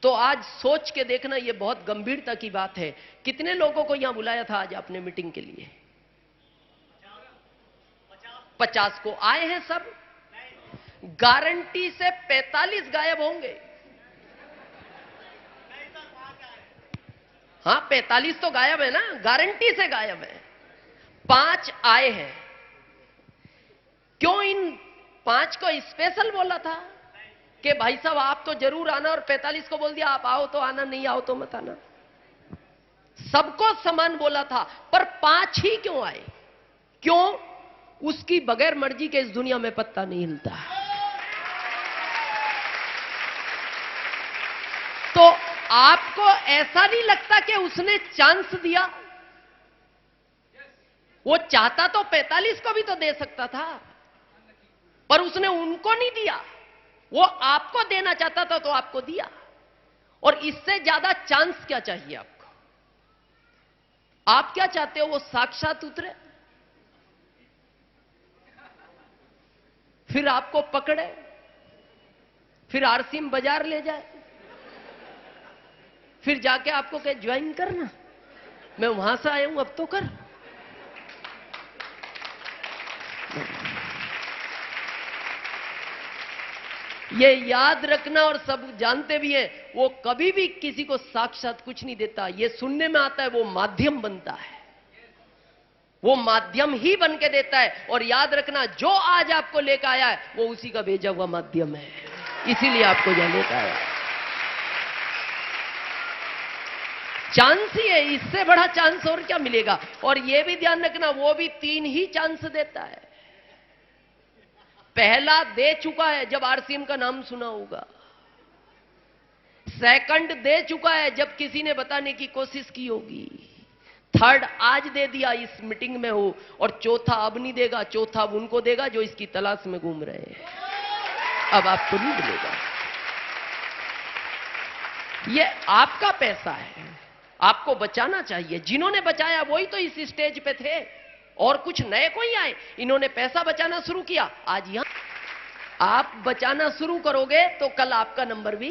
तो आज सोच के देखना, यह बहुत गंभीरता की बात है। कितने लोगों को यहां बुलाया था आज आपने मीटिंग के लिए? 50 को आए हैं सब। गारंटी से 45 गायब होंगे। हाँ 45 तो गायब है ना, गारंटी से गायब है। 5 आए हैं। क्यों इन 5 को स्पेशल बोला था कि भाई साहब आप तो जरूर आना, और 45 को बोल दिया आप आओ तो आना, नहीं आओ तो मत आना? सबको समान बोला था, पर 5 ही क्यों आए? क्यों? उसकी बगैर मर्जी के इस दुनिया में पत्ता नहीं हिलता। तो आपको ऐसा नहीं लगता कि उसने चांस दिया? वो चाहता तो 45 को भी तो दे सकता था, पर उसने उनको नहीं दिया। वो आपको देना चाहता था तो आपको दिया। और इससे ज्यादा चांस क्या चाहिए आपको? आप क्या चाहते हो? वो साक्षात उतरे, फिर आपको पकड़े, फिर आरसीएम बाजार ले जाए, फिर जाके आपको कहे ज्वाइन करना, मैं वहां से आया हूं अब तो कर। ये याद रखना, और सब जानते भी हैं, वो कभी भी किसी को साक्षात कुछ नहीं देता। ये सुनने में आता है, वो माध्यम बनता है, वो माध्यम ही बन के देता है। और याद रखना, जो आज आपको लेकर आया है वो उसी का भेजा हुआ माध्यम है, इसीलिए आपको यहां लेकर आया। चांस ही है, इससे बड़ा चांस और क्या मिलेगा? और यह भी ध्यान रखना, वो भी 3 ही चांस देता है। पहला दे चुका है जब आरसीएम का नाम सुना होगा, सेकंड दे चुका है जब किसी ने बताने की कोशिश की होगी, थर्ड आज दे दिया इस मीटिंग में हो, और चौथा अब नहीं देगा। चौथा अब उनको देगा जो इसकी तलाश में घूम रहे हैं। अब आपको नहीं मिलेगा। ये आपका पैसा है, आपको बचाना चाहिए। जिन्होंने बचाया वही तो इस स्टेज पे थे, और कुछ नए कोई आए। इन्होंने पैसा बचाना शुरू किया, आज यहां आप बचाना शुरू करोगे तो कल आपका नंबर भी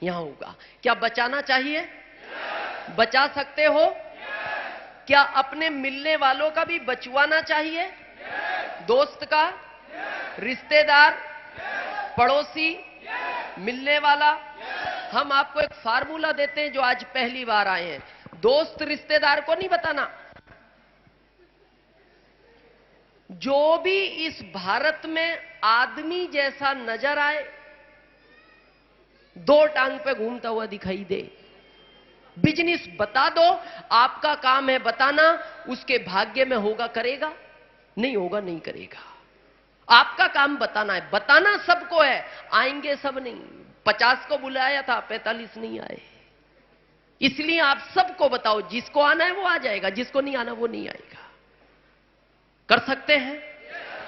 यहां होगा। क्या बचाना चाहिए? बचा सकते हो? क्या अपने मिलने वालों का भी बचवाना चाहिए? दोस्त का, रिश्तेदार, पड़ोसी, मिलने वाला। हम आपको एक फार्मूला देते हैं जो आज पहली बार आए हैं। दोस्त रिश्तेदार को नहीं बताना। जो भी इस भारत में आदमी जैसा नजर आए, 2 टांग पे घूमता हुआ दिखाई दे, बिजनेस बता दो। आपका काम है बताना, उसके भाग्य में होगा करेगा, नहीं होगा नहीं करेगा। आपका काम बताना है, बताना सबको है, आएंगे सब नहीं। 50 को बुलाया था, 45 नहीं आए। इसलिए आप सबको बताओ, जिसको आना है वो आ जाएगा, जिसको नहीं आना वो नहीं आएगा। कर सकते हैं?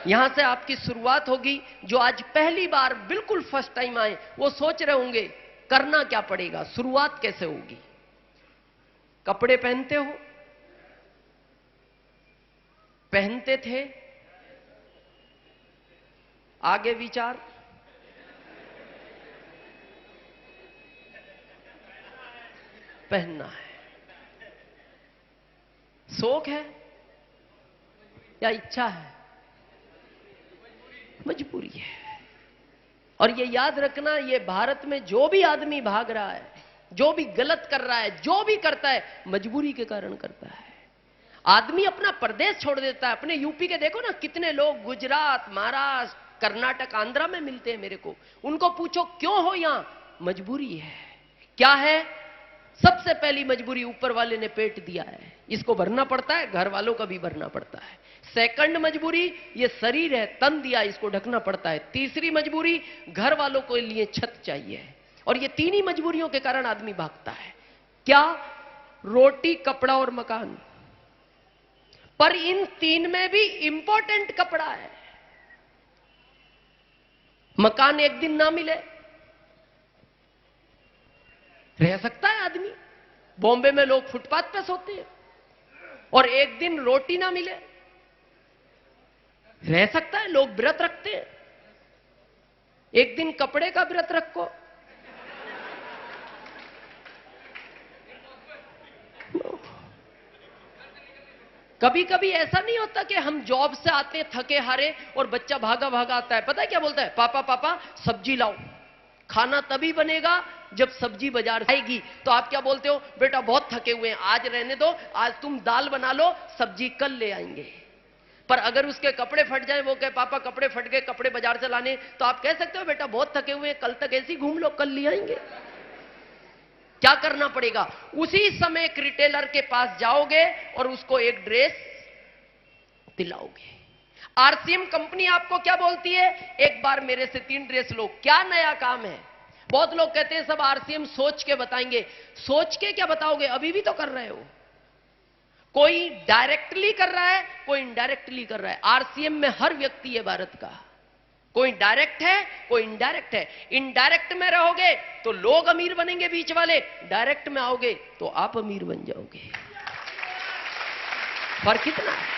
यहां से आपकी शुरुआत होगी। जो आज पहली बार बिल्कुल फर्स्ट टाइम आए वो सोच रहे होंगे करना क्या पड़ेगा, शुरुआत कैसे होगी। कपड़े पहनते हो? पहनते थे? आगे विचार? पहनना है। शौक है या इच्छा है? मजबूरी है। और ये याद रखना, ये भारत में जो भी आदमी भाग रहा है, जो भी गलत कर रहा है, जो भी करता है, मजबूरी के कारण करता है। आदमी अपना प्रदेश छोड़ देता है। अपने यूपी के देखो ना, कितने लोग गुजरात, महाराष्ट्र, कर्नाटक, आंध्रा में मिलते हैं मेरे को। उनको पूछो क्यों हो यहां? मजबूरी है। क्या है? सबसे पहली मजबूरी, ऊपर वाले ने पेट दिया है, इसको भरना पड़ता है, घर वालों का भी भरना पड़ता है। सेकंड मजबूरी, ये शरीर है, तन दिया, इसको ढकना पड़ता है। तीसरी मजबूरी, घर वालों के लिए छत चाहिए। और ये तीन ही मजबूरियों के कारण आदमी भागता है। क्या? रोटी, कपड़ा और मकान। पर इन तीन में भी इंपॉर्टेंट कपड़ा है। मकान एक दिन ना मिले रह सकता है आदमी। बॉम्बे में लोग फुटपाथ पे सोते हैं। और एक दिन रोटी ना मिले रह सकता है, लोग व्रत रखते हैं। एक दिन कपड़े का व्रत रखो। कभी कभी ऐसा नहीं होता कि हम जॉब से आते थके हारे और बच्चा भागा भागा आता है, पता है क्या बोलता है? पापा पापा सब्जी लाओ। खाना तभी बनेगा जब सब्जी बाजार आएगी। तो आप क्या बोलते हो? बेटा बहुत थके हुए हैं, आज रहने दो, आज तुम दाल बना लो, सब्जी कल ले आएंगे। पर अगर उसके कपड़े फट जाए, वो कहे पापा कपड़े फट गए, कपड़े बाजार से लाने, तो आप कह सकते हो बेटा बहुत थके हुए हैं, कल तक ऐसे ही घूम लो, कल ले आएंगे। क्या करना पड़ेगा? उसी समय एक रिटेलर के पास जाओगे और उसको एक ड्रेस दिलाओगे। आरसीएम कंपनी आपको क्या बोलती है? एक बार मेरे से 3 ड्रेस लो। क्या नया काम है? बहुत लोग कहते हैं सब आरसीएम सोच के बताएंगे। सोच के क्या बताओगे? अभी भी तो कर रहे हो। कोई डायरेक्टली कर रहा है, कोई इनडायरेक्टली कर रहा है। आरसीएम में हर व्यक्ति है भारत का। कोई डायरेक्ट है, कोई इनडायरेक्ट है। इनडायरेक्ट में रहोगे तो लोग अमीर बनेंगे बीच वाले, डायरेक्ट में आओगे तो आप अमीर बन जाओगे। फर्क कितना है?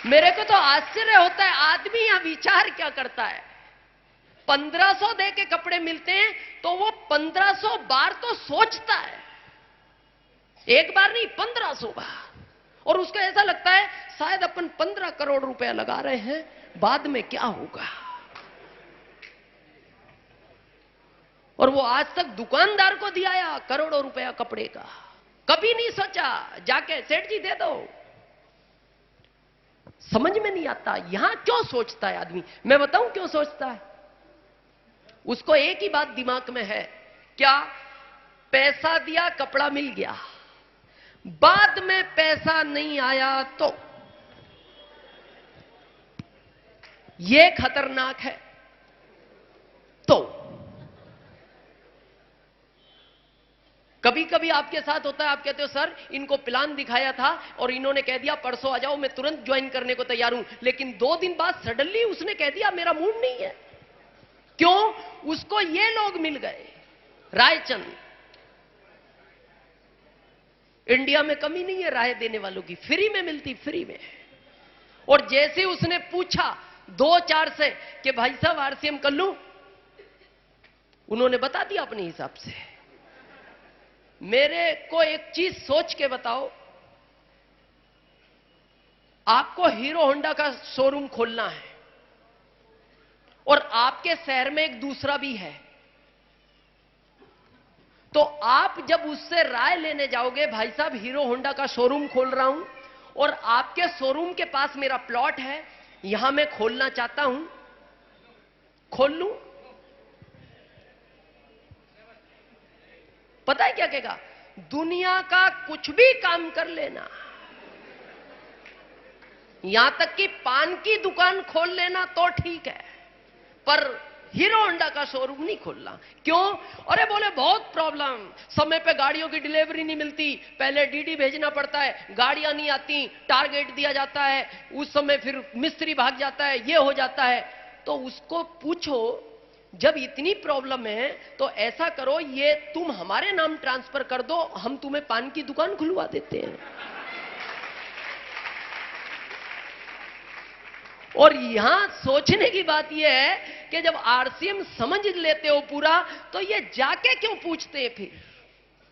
मेरे को तो आश्चर्य होता है, आदमी यहां विचार क्या करता है। 1500 दे के कपड़े मिलते हैं तो वो 1500 बार तो सोचता है, एक बार नहीं 1500 बार। और उसको ऐसा लगता है शायद अपन 15 करोड़ रुपया लगा रहे हैं, बाद में क्या होगा। और वो आज तक दुकानदार को दिया या करोड़ों रुपया कपड़े का, कभी नहीं सोचा जाके सेठ जी दे दो। समझ में नहीं आता यहां क्यों सोचता है आदमी। मैं बताऊं क्यों सोचता है? उसको एक ही बात दिमाग में है, क्या? पैसा दिया, कपड़ा मिल गया, बाद में पैसा नहीं आया तो ये खतरनाक है। तो कभी कभी आपके साथ होता है, आप कहते हो सर इनको प्लान दिखाया था और इन्होंने कह दिया परसों आ जाओ, मैं तुरंत ज्वाइन करने को तैयार हूं। लेकिन 2 दिन बाद सडनली उसने कह दिया मेरा मूड नहीं है। क्यों? उसको ये लोग मिल गए, रायचंद। इंडिया में कमी नहीं है राय देने वालों की, फ्री में मिलती, फ्री में। और जैसे उसने पूछा 2-4 से कि भाई साहब आरसीएम कर लूं, उन्होंने बता दिया अपने हिसाब से। मेरे को एक चीज सोच के बताओ, आपको हीरो होंडा का शोरूम खोलना है और आपके शहर में एक दूसरा भी है, तो आप जब उससे राय लेने जाओगे, भाई साहब हीरो होंडा का शोरूम खोल रहा हूं और आपके शोरूम के पास मेरा प्लॉट है, यहां मैं खोलना चाहता हूं, खोल लूं? पता है क्या कहेगा? दुनिया का कुछ भी काम कर लेना, यहां तक कि पान की दुकान खोल लेना तो ठीक है, पर हीरो होंडा का शोरूम नहीं खोलना। क्यों? अरे बोले बहुत प्रॉब्लम, समय पे गाड़ियों की डिलीवरी नहीं मिलती, पहले डीडी भेजना पड़ता है, गाड़ियां नहीं आती, टारगेट दिया जाता है, उस समय फिर मिस्त्री भाग जाता है, ये हो जाता है। तो उसको पूछो जब इतनी प्रॉब्लम है तो ऐसा करो, ये तुम हमारे नाम ट्रांसफर कर दो, हम तुम्हें पान की दुकान खुलवा देते हैं। और यहां सोचने की बात यह है कि जब आरसीएम समझ लेते हो पूरा, तो ये जाके क्यों पूछते हैं फिर?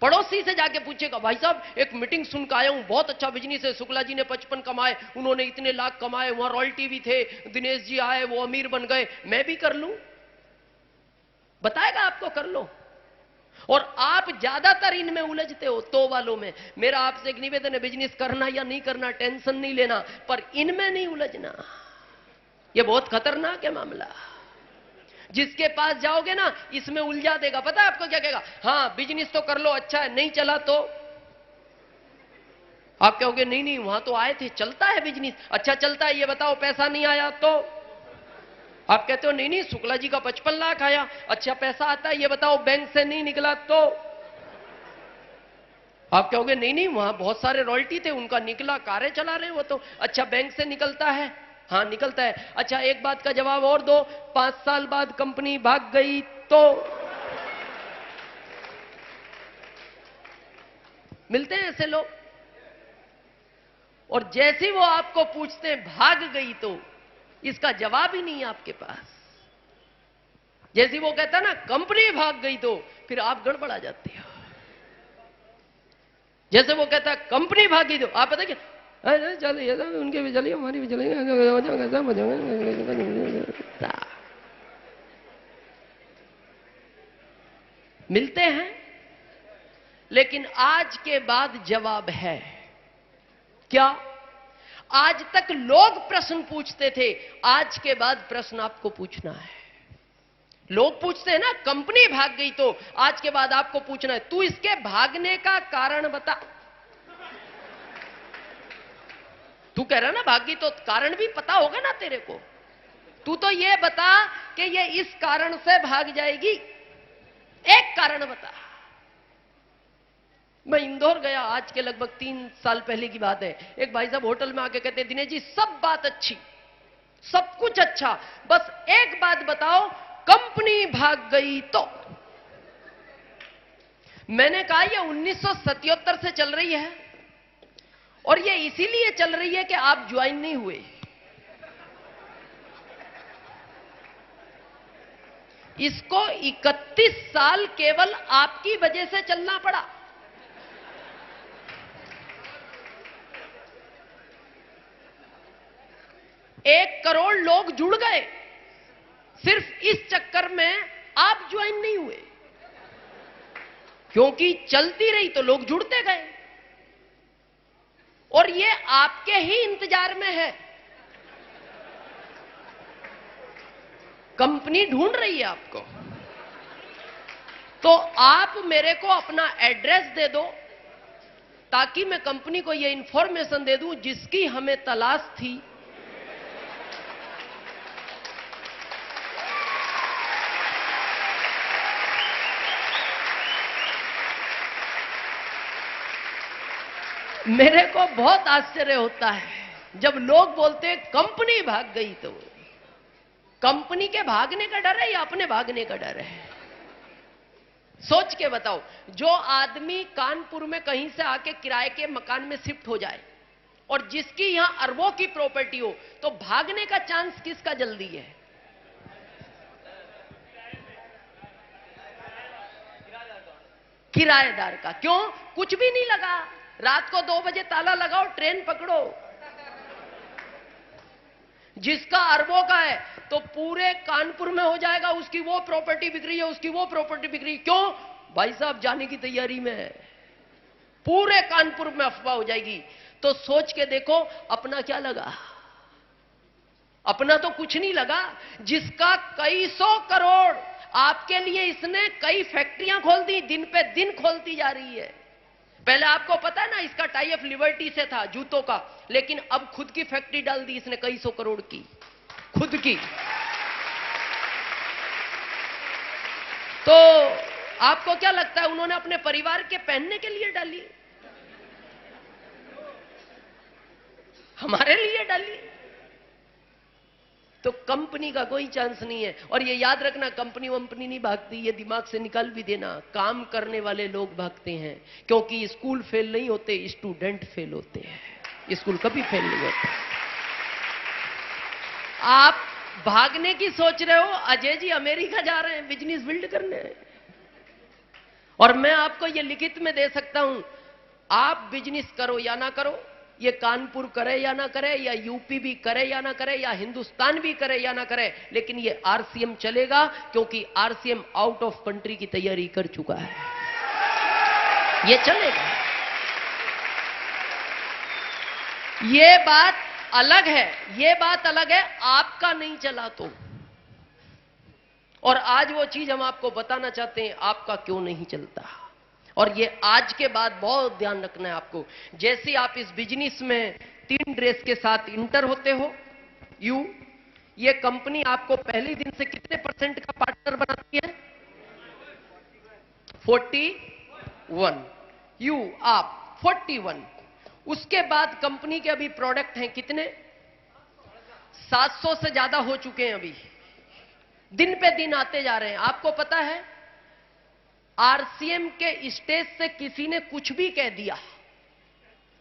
पड़ोसी से जाके पूछेगा, भाई साहब एक मीटिंग सुन के आया हूं, बहुत अच्छा बिजनेस है, शुक्ला जी ने 55 कमाए, उन्होंने इतने लाख कमाए, वहां रॉयल्टी भी थे, दिनेश जी आए वो अमीर बन गए, मैं भी कर लूं? बताएगा आपको कर लो। और आप ज्यादातर इनमें उलझते हो, तो वालों में। मेरा आपसे एक निवेदन है, बिजनेस करना या नहीं करना टेंशन नहीं लेना, पर इनमें नहीं उलझना। यह बहुत खतरनाक है मामला। जिसके पास जाओगे ना इसमें उलझा देगा। पता है आपको क्या कहेगा? हाँ बिजनेस तो कर लो, अच्छा है, नहीं चला तो आप कहोगे नहीं नहीं वहां तो आए थे, चलता है बिजनेस। अच्छा चलता है, ये बताओ पैसा नहीं आया तो आप कहते हो नहीं नहीं शुक्ला जी का 55 लाख आया। अच्छा पैसा आता है, ये बताओ बैंक से नहीं निकला तो आप कहोगे नहीं नहीं वहां बहुत सारे रॉयल्टी थे, उनका निकला, कारें चला रहे वो तो। अच्छा बैंक से निकलता है? हाँ निकलता है। अच्छा एक बात का जवाब और दो, 5 साल बाद कंपनी भाग गई तो? मिलते हैं ऐसे लोग। और जैसे वो आपको पूछते हैं भाग गई तो, इसका जवाब ही नहीं है आपके पास। जैसे वो कहता ना कंपनी भाग गई तो, फिर आप गड़बड़ा जाते हो। जैसे वो कहता कंपनी भागी तो आप पता क्या, अरे चलिए उनके भी चलिए हमारी भी चलिए, मिलते हैं। लेकिन आज के बाद जवाब है क्या? आज तक लोग प्रश्न पूछते थे, आज के बाद प्रश्न आपको पूछना है। लोग पूछते हैं ना कंपनी भाग गई तो, आज के बाद आपको पूछना है तू इसके भागने का कारण बता। तू कह रहा ना भागी तो कारण भी पता होगा ना तेरे को। तू तो ये बता कि ये इस कारण से भाग जाएगी, एक कारण बता। मैं इंदौर गया, आज के लगभग 3 साल पहले की बात है। एक भाई साहब होटल में आके कहते दिनेश जी सब बात अच्छी, सब कुछ अच्छा, बस एक बात बताओ कंपनी भाग गई तो? मैंने कहा ये 1977 से चल रही है और ये इसीलिए चल रही है कि आप ज्वाइन नहीं हुए। इसको 31 साल केवल आपकी वजह से चलना पड़ा। एक करोड़ लोग जुड़ गए सिर्फ इस चक्कर में, आप ज्वाइन नहीं हुए। क्योंकि चलती रही तो लोग जुड़ते गए और ये आपके ही इंतजार में है। कंपनी ढूंढ रही है आपको, तो आप मेरे को अपना एड्रेस दे दो ताकि मैं कंपनी को यह इंफॉर्मेशन दे दूं जिसकी हमें तलाश थी। मेरे को बहुत आश्चर्य होता है जब लोग बोलते हैं कंपनी भाग गई तो। कंपनी के भागने का डर है या अपने भागने का डर है? सोच के बताओ, जो आदमी कानपुर में कहीं से आके किराए के मकान में शिफ्ट हो जाए और जिसकी यहां अरबों की प्रॉपर्टी हो, तो भागने का चांस किसका जल्दी है? किराएदार का। क्यों? कुछ भी नहीं लगा, रात को 2 बजे ताला लगाओ, ट्रेन पकड़ो। जिसका अरबों का है तो पूरे कानपुर में हो जाएगा, उसकी वो प्रॉपर्टी बिक रही है, उसकी वो प्रॉपर्टी बिक रही है। क्यों? भाई साहब जाने की तैयारी में है, पूरे कानपुर में अफवाह हो जाएगी। तो सोच के देखो अपना क्या लगा? अपना तो कुछ नहीं लगा। जिसका कई 100 करोड़, आपके लिए इसने कई फैक्ट्रियां खोल दी, दिन पे दिन खोलती जा रही है। पहले आपको पता है ना इसका टाई अप लिबर्टी से था जूतों का, लेकिन अब खुद की फैक्ट्री डाल दी इसने कई 100 करोड़ की, खुद की। तो आपको क्या लगता है उन्होंने अपने परिवार के पहनने के लिए डाली? हमारे लिए डाली? तो कंपनी का कोई चांस नहीं है। और ये याद रखना, कंपनी वंपनी नहीं भागती, ये दिमाग से निकाल भी देना। काम करने वाले लोग भागते हैं, क्योंकि स्कूल फेल नहीं होते, स्टूडेंट फेल होते हैं। स्कूल कभी फेल नहीं होता। आप भागने की सोच रहे हो, अजय जी अमेरिका जा रहे हैं बिजनेस बिल्ड करने, और मैं आपको ये लिखित में दे सकता हूं, आप बिजनेस करो या ना करो, ये कानपुर करे या ना करे, या यूपी भी करे या ना करे, या हिंदुस्तान भी करे या ना करे, लेकिन ये आरसीएम चलेगा, क्योंकि आरसीएम आउट ऑफ कंट्री की तैयारी कर चुका है। ये चलेगा। ये बात अलग है, ये बात अलग है आपका नहीं चला तो। और आज वो चीज हम आपको बताना चाहते हैं, आपका क्यों नहीं चलता। और ये आज के बाद बहुत ध्यान रखना है आपको। जैसे आप इस बिजनेस में 3 ड्रेस के साथ इंटर होते हो, ये कंपनी आपको पहले दिन से कितने % का पार्टनर बनाती है? 41। आप 41। उसके बाद कंपनी के अभी प्रोडक्ट हैं कितने? 700 से ज्यादा हो चुके हैं। अभी दिन पे दिन आते जा रहे हैं। आपको पता है, आरसीएम के स्टेज से किसी ने कुछ भी कह दिया,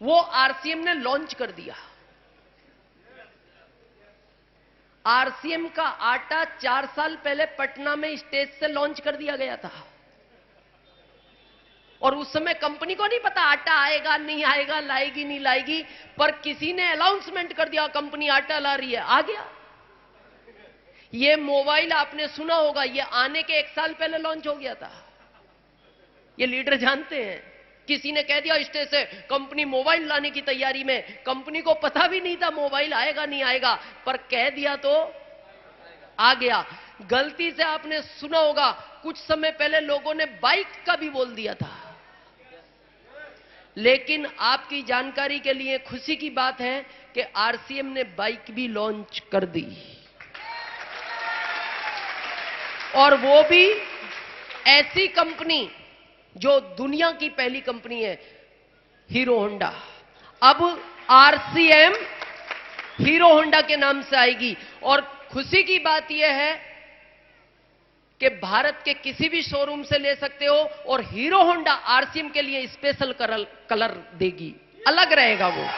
वो आरसीएम ने लॉन्च कर दिया। आरसीएम का आटा 4 साल पहले पटना में स्टेज से लॉन्च कर दिया गया था, और उस समय कंपनी को नहीं पता आटा आएगा नहीं आएगा, लाएगी नहीं लाएगी, पर किसी ने अनाउंसमेंट कर दिया कंपनी आटा ला रही है, आ गया। ये मोबाइल आपने सुना होगा, ये आने के 1 साल पहले लॉन्च हो गया था। ये लीडर जानते हैं। किसी ने कह दिया स्टेज से कंपनी मोबाइल लाने की तैयारी में, कंपनी को पता भी नहीं था मोबाइल आएगा नहीं आएगा, पर कह दिया तो आ गया। गलती से आपने सुना होगा, कुछ समय पहले लोगों ने बाइक का भी बोल दिया था। लेकिन आपकी जानकारी के लिए खुशी की बात है कि आरसीएम ने बाइक भी लॉन्च कर दी, और वो भी ऐसी कंपनी जो दुनिया की पहली कंपनी है, हीरो होंडा। अब आरसीएम हीरो होंडा के नाम से आएगी। और खुशी की बात यह है कि भारत के किसी भी शोरूम से ले सकते हो, और हीरो होंडा आरसीएम के लिए स्पेशल कलर देगी, अलग रहेगा वो।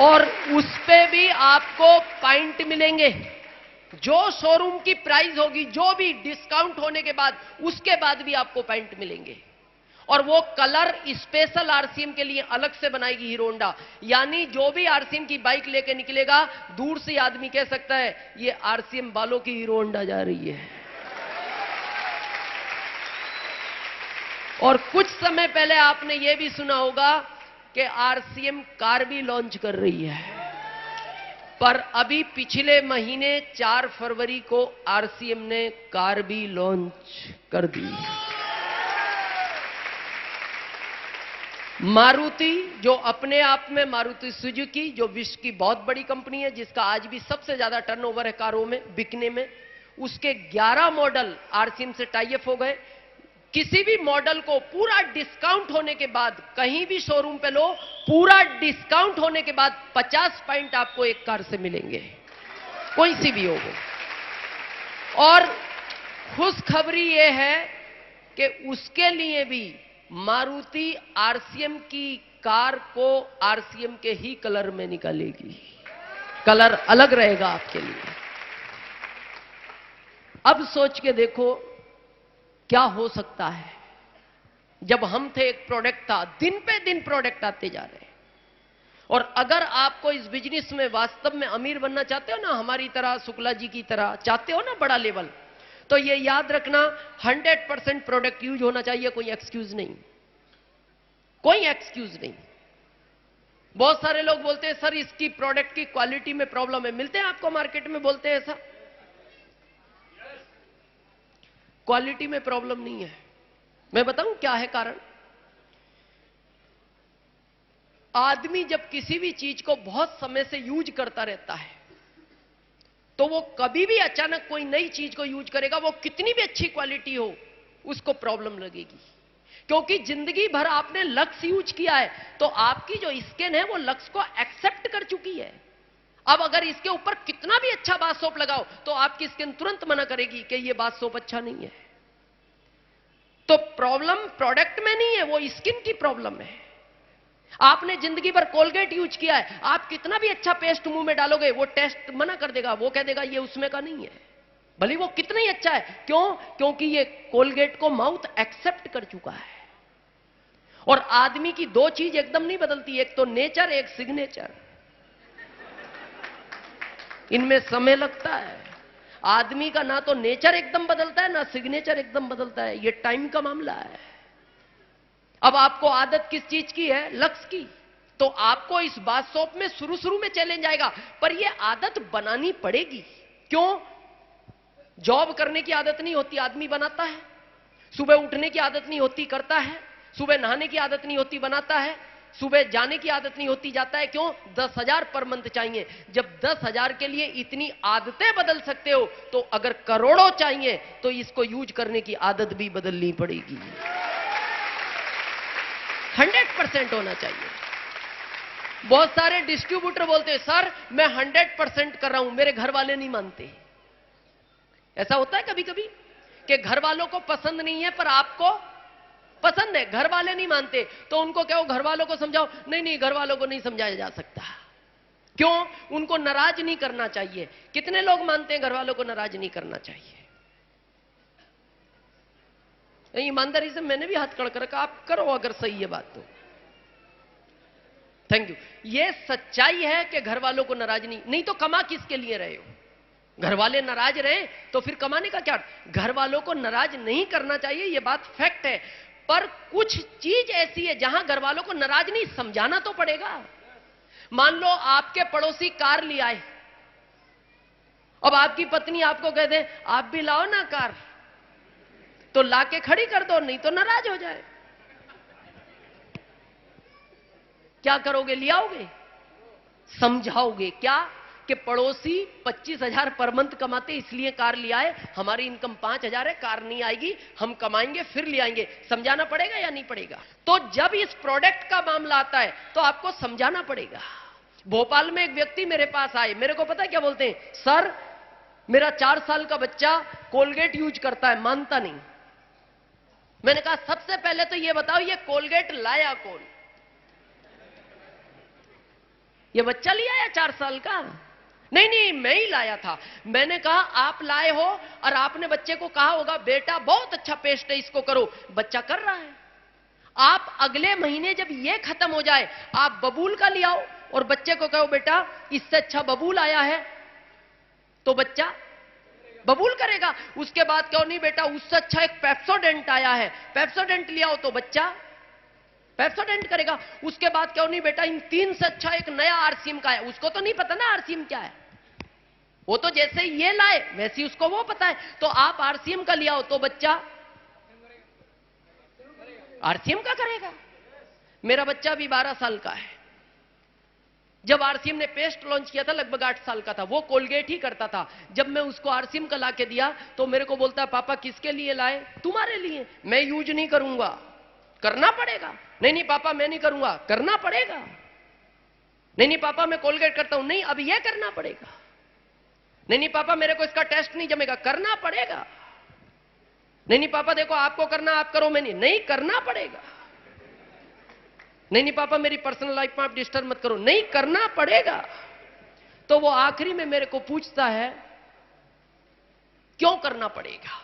और उस पे भी आपको पॉइंट मिलेंगे। जो शोरूम की प्राइस होगी, जो भी डिस्काउंट होने के बाद, उसके बाद भी आपको पॉइंट मिलेंगे। और वो कलर स्पेशल आरसीएम के लिए अलग से बनाएगी हीरो होंडा। यानी जो भी आरसीएम की बाइक लेके निकलेगा, दूर से आदमी कह सकता है ये आरसीएम वालों की हीरो होंडा जा रही है। और कुछ समय पहले आपने ये भी सुना होगा कि आरसीएम कार भी लॉन्च कर रही है। पर अभी पिछले महीने 4 फरवरी को आरसीएम ने कार भी लॉन्च कर दी। मारुति, जो अपने आप में मारुति सुजुकी, जो विश्व की बहुत बड़ी कंपनी है, जिसका आज भी सबसे ज्यादा टर्नओवर है कारों में बिकने में, उसके 11 मॉडल आरसीएम से टाई अप हो गए। किसी भी मॉडल को पूरा डिस्काउंट होने के बाद, कहीं भी शोरूम पे लो, पूरा डिस्काउंट होने के बाद 50 पॉइंट आपको एक कार से मिलेंगे, कोई सी भी हो वो। और खुशखबरी यह है कि उसके लिए भी मारुति आरसीएम की कार को आरसीएम के ही कलर में निकालेगी। कलर अलग रहेगा आपके लिए। अब सोच के देखो क्या हो सकता है। जब हम थे एक प्रोडक्ट था, दिन पे दिन प्रोडक्ट आते जा रहे हैं। और अगर आपको इस बिजनेस में वास्तव में अमीर बनना चाहते हो ना, हमारी तरह, शुक्ला जी की तरह चाहते हो ना बड़ा लेवल, तो ये याद रखना 100% प्रोडक्ट यूज होना चाहिए। कोई एक्सक्यूज नहीं, कोई एक्सक्यूज नहीं। बहुत सारे लोग बोलते हैं सर इसकी प्रोडक्ट की क्वालिटी में प्रॉब्लम है। मिलते हैं आपको मार्केट में बोलते हैं ऐसा? क्वालिटी में प्रॉब्लम नहीं है। मैं बताऊं क्या है कारण। आदमी जब किसी भी चीज को बहुत समय से यूज करता रहता है, तो वो कभी भी अचानक कोई नई चीज को यूज करेगा, वो कितनी भी अच्छी क्वालिटी हो, उसको प्रॉब्लम लगेगी। क्योंकि जिंदगी भर आपने लक्स यूज किया है, तो आपकी जो स्किन है वो लक्स को एक्सेप्ट कर चुकी है। अब अगर इसके ऊपर कितना भी अच्छा बाथ सोप लगाओ, तो आपकी स्किन तुरंत मना करेगी कि ये बाथ सोप अच्छा नहीं है। तो प्रॉब्लम प्रोडक्ट में नहीं है, वो स्किन की प्रॉब्लम है। आपने जिंदगी भर कोलगेट यूज किया है, आप कितना भी अच्छा पेस्ट मुंह में डालोगे, वो टेस्ट मना कर देगा, वो कह देगा ये उसमें का नहीं है, भले वो कितना ही अच्छा है। क्यों? क्योंकि ये कोलगेट को माउथ एक्सेप्ट कर चुका है। और आदमी की दो चीज एकदम नहीं बदलती, एक तो नेचर, एक सिग्नेचर। इनमें समय लगता है। आदमी का ना तो नेचर एकदम बदलता है, ना सिग्नेचर एकदम बदलता है। ये टाइम का मामला है। अब आपको आदत किस चीज की है? लक्ष्य की। तो आपको इस बात शॉप में शुरू में चैलेंज आएगा, पर यह आदत बनानी पड़ेगी। क्यों? जॉब करने की आदत नहीं होती, आदमी बनाता है। सुबह उठने की आदत नहीं होती, करता है। सुबह नहाने की आदत नहीं होती, बनाता है। सुबह जाने की आदत नहीं होती, जाता है। क्यों? 10,000 पर मंथ चाहिए। जब 10,000 के लिए इतनी आदतें बदल सकते हो, तो अगर करोड़ों चाहिए तो इसको यूज करने की आदत भी बदलनी पड़ेगी। 100% होना चाहिए। बहुत सारे डिस्ट्रीब्यूटर बोलते हैं, सर मैं 100% कर रहा हूं, मेरे घर वाले नहीं मानते। ऐसा होता है कभी कभी कि घर वालों को पसंद नहीं है पर आपको पसंद है, घर वाले नहीं मानते। तो उनको कहो, घर वालों को समझाओ। नहीं नहीं, घर वालों को नहीं समझाया जा सकता। क्यों? उनको नाराज नहीं करना चाहिए। कितने लोग मानते हैं घर वालों को नाराज नहीं करना चाहिए? ईमानदारी से मैंने भी हाथ खड़ा कर रखा, आप करो अगर सही है बात तो। Thank you. ये सच्चाई है कि घर वालों को नाराज नहीं तो कमा किसके लिए रहे हो? घर वाले नाराज रहे तो फिर कमाने का क्या? घर वालों को नाराज नहीं करना चाहिए, यह बात फैक्ट है। पर कुछ चीज ऐसी है जहां घर वालों को नाराज नहीं, समझाना तो पड़ेगा। मान लो आपके पड़ोसी कार ले आए, अब आपकी पत्नी आपको कह दे आप भी लाओ ना कार, तो लाके खड़ी कर दो, नहीं तो नाराज हो जाए। क्या करोगे? ले आओगे? समझाओगे क्या कि पड़ोसी 25,000 पर मंथ कमाते इसलिए कार ले आए, हमारी इनकम 5,000 है, कार नहीं आएगी, हम कमाएंगे फिर ले आएंगे। समझाना पड़ेगा या नहीं पड़ेगा? तो जब इस प्रोडक्ट का मामला आता है तो आपको समझाना पड़ेगा। भोपाल में एक व्यक्ति मेरे पास आए, मेरे को पता है क्या बोलते हैं? सर मेरा 4 साल का बच्चा कोलगेट यूज करता है, मानता नहीं। मैंने कहा सबसे पहले तो ये बताओ ये कोलगेट लाया कौन? ये बच्चा ले आया 4 साल का? नहीं नहीं, मैं ही लाया था। मैंने कहा आप लाए हो और आपने बच्चे को कहा होगा बेटा बहुत अच्छा पेस्ट है, इसको करो। बच्चा कर रहा है। आप अगले महीने जब ये खत्म हो जाए आप बबूल का ले आओ और बच्चे को कहो बेटा इससे अच्छा बबूल आया है, तो बच्चा बबूल करेगा। उसके बाद कहो नहीं बेटा उससे अच्छा एक पेप्सोडेंट आया है, पेप्सोडेंट ले आओ, तो बच्चा पेप्सोडेंट करेगा। उसके बाद कहो नहीं बेटा इन 3 से अच्छा एक नया आरसीएम का है, उसको तो नहीं पता ना आरसीएम क्या है, वो तो जैसे ये लाए वैसे ही उसको वो पता है। तो आप आरसीएम का ले आओ, तो बच्चा आरसीएम का करेगा। मेरा बच्चा भी 12 साल का है। जब आरसीएम ने पेस्ट लॉन्च किया था लगभग 8 साल का था, वो कोलगेट ही करता था। जब मैं उसको आरसीएम का लाके दिया तो मेरे को बोलता है पापा किसके लिए लाए? तुम्हारे लिए। मैं यूज नहीं करूंगा। करना पड़ेगा। नहीं नहीं पापा मैं नहीं करूंगा। करना पड़ेगा। नहीं नहीं पापा मैं कोलगेट करता हूं। नहीं अब यह करना पड़ेगा। नहीं नहीं पापा मेरे को इसका टेस्ट नहीं जमेगा। करना पड़ेगा। नहीं नहीं पापा देखो आपको करना आप करो, मैं नहीं करना पड़ेगा। नहीं नहीं पापा मेरी पर्सनल लाइफ में आप डिस्टर्ब मत करो। नहीं करना पड़ेगा। तो वो आखिरी में मेरे को पूछता है क्यों करना पड़ेगा?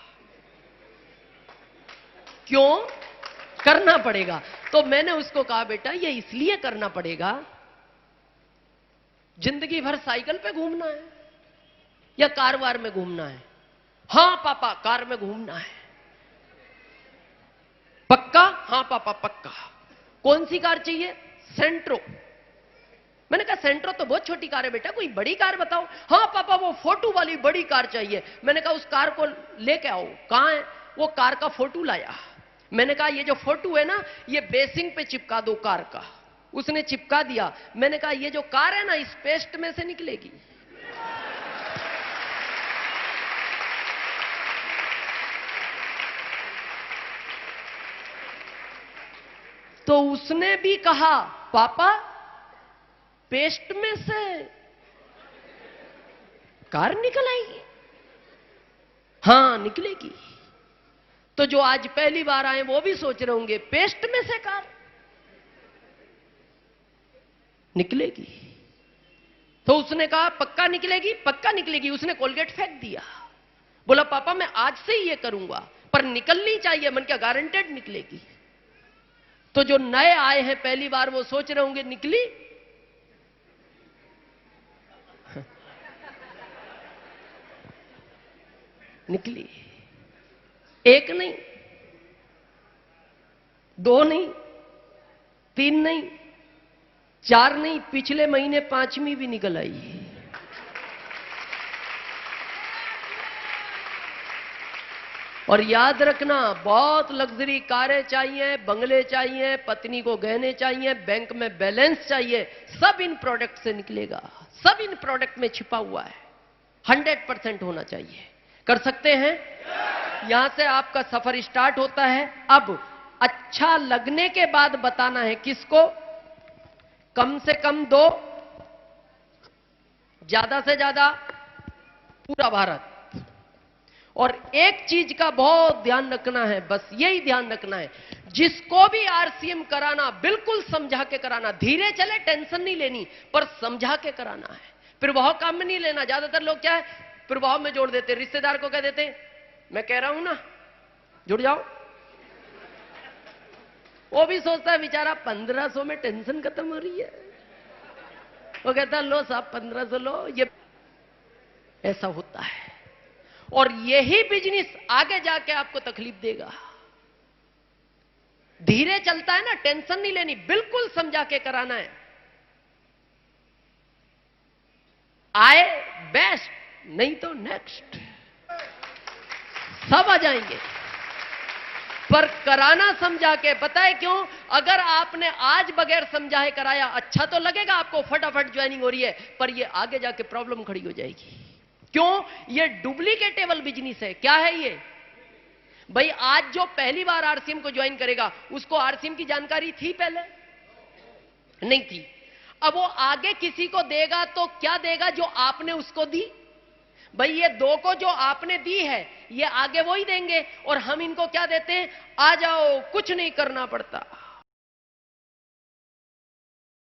क्यों करना पड़ेगा? तो मैंने उसको कहा बेटा ये इसलिए करना पड़ेगा, जिंदगी भर साइकिल पे घूमना है या कार वार में घूमना है? हां पापा कार में घूमना है। पक्का? हां पापा पक्का। कौन सी कार चाहिए? सेंट्रो। मैंने कहा सेंट्रो तो बहुत छोटी कार है बेटा, कोई बड़ी कार बताओ। हां पापा वो फोटो वाली बड़ी कार चाहिए। मैंने कहा उस कार को लेके आओ। कहां है? वो कार का फोटो लाया। मैंने कहा ये जो फोटो है ना ये बेसिंग पे चिपका दो कार का। उसने चिपका दिया। मैंने कहा ये जो कार है ना इस पेस्ट में से निकलेगी। तो उसने भी कहा पापा पेस्ट में से कार निकल आएगी? हां निकलेगी। तो जो आज पहली बार आए वो भी सोच रहे होंगे पेस्ट में से कार निकलेगी। तो उसने कहा पक्का निकलेगी? पक्का निकलेगी। उसने कोलगेट फेंक दिया। बोला पापा मैं आज से ही ये करूंगा, पर निकलनी चाहिए। मन क्या गारंटेड निकलेगी। तो जो नए आए हैं पहली बार वो सोच रहे होंगे निकली, निकली। एक नहीं, दो नहीं, तीन नहीं, चार नहीं, पिछले महीने 5वीं भी निकल आई। और याद रखना, बहुत लग्जरी कारें चाहिए, बंगले चाहिए, पत्नी को गहने चाहिए, बैंक में बैलेंस चाहिए, सब इन प्रोडक्ट से निकलेगा। सब इन प्रोडक्ट में छिपा हुआ है। 100% होना चाहिए। कर सकते हैं? यहां से आपका सफर स्टार्ट होता है। अब अच्छा लगने के बाद बताना है किसको। कम से कम 2, ज्यादा से ज्यादा पूरा भारत। और एक चीज का बहुत ध्यान रखना है, बस यही ध्यान रखना है, जिसको भी आरसीएम कराना बिल्कुल समझा के कराना। धीरे चले, टेंशन नहीं लेनी, पर समझा के कराना है। प्रभाव काम में नहीं लेना। ज्यादातर लोग क्या है, प्रभाव में जोड़ देते, रिश्तेदार को कह देते मैं कह रहा हूं ना जुड़ जाओ। वो भी सोचता है बेचारा 1500 में टेंशन खत्म हो रही है। वो कहता है लो साहब 1500 लो। ये ऐसा होता है। और यही बिजनेस आगे जाके आपको तकलीफ देगा। धीरे चलता है ना, टेंशन नहीं लेनी, बिल्कुल समझा के कराना है। आए बेस्ट, नहीं तो नेक्स्ट, सब आ जाएंगे। पर कराना समझा के। पता है क्यों? अगर आपने आज बगैर समझाए कराया, अच्छा तो लगेगा आपको, फटाफट ज्वाइनिंग हो रही है, पर ये आगे जाके प्रॉब्लम खड़ी हो जाएगी। क्यों? ये डुप्लीकेटेबल बिजनेस है। क्या है ये भाई? आज जो पहली बार आरसीएम को ज्वाइन करेगा, उसको आरसीएम की जानकारी थी पहले? नहीं थी। अब वो आगे किसी को देगा तो क्या देगा? जो आपने उसको दी। भाई ये 2 को जो आपने दी है, ये आगे वो ही देंगे। और हम इनको क्या देते हैं? आ जाओ, कुछ नहीं करना पड़ता।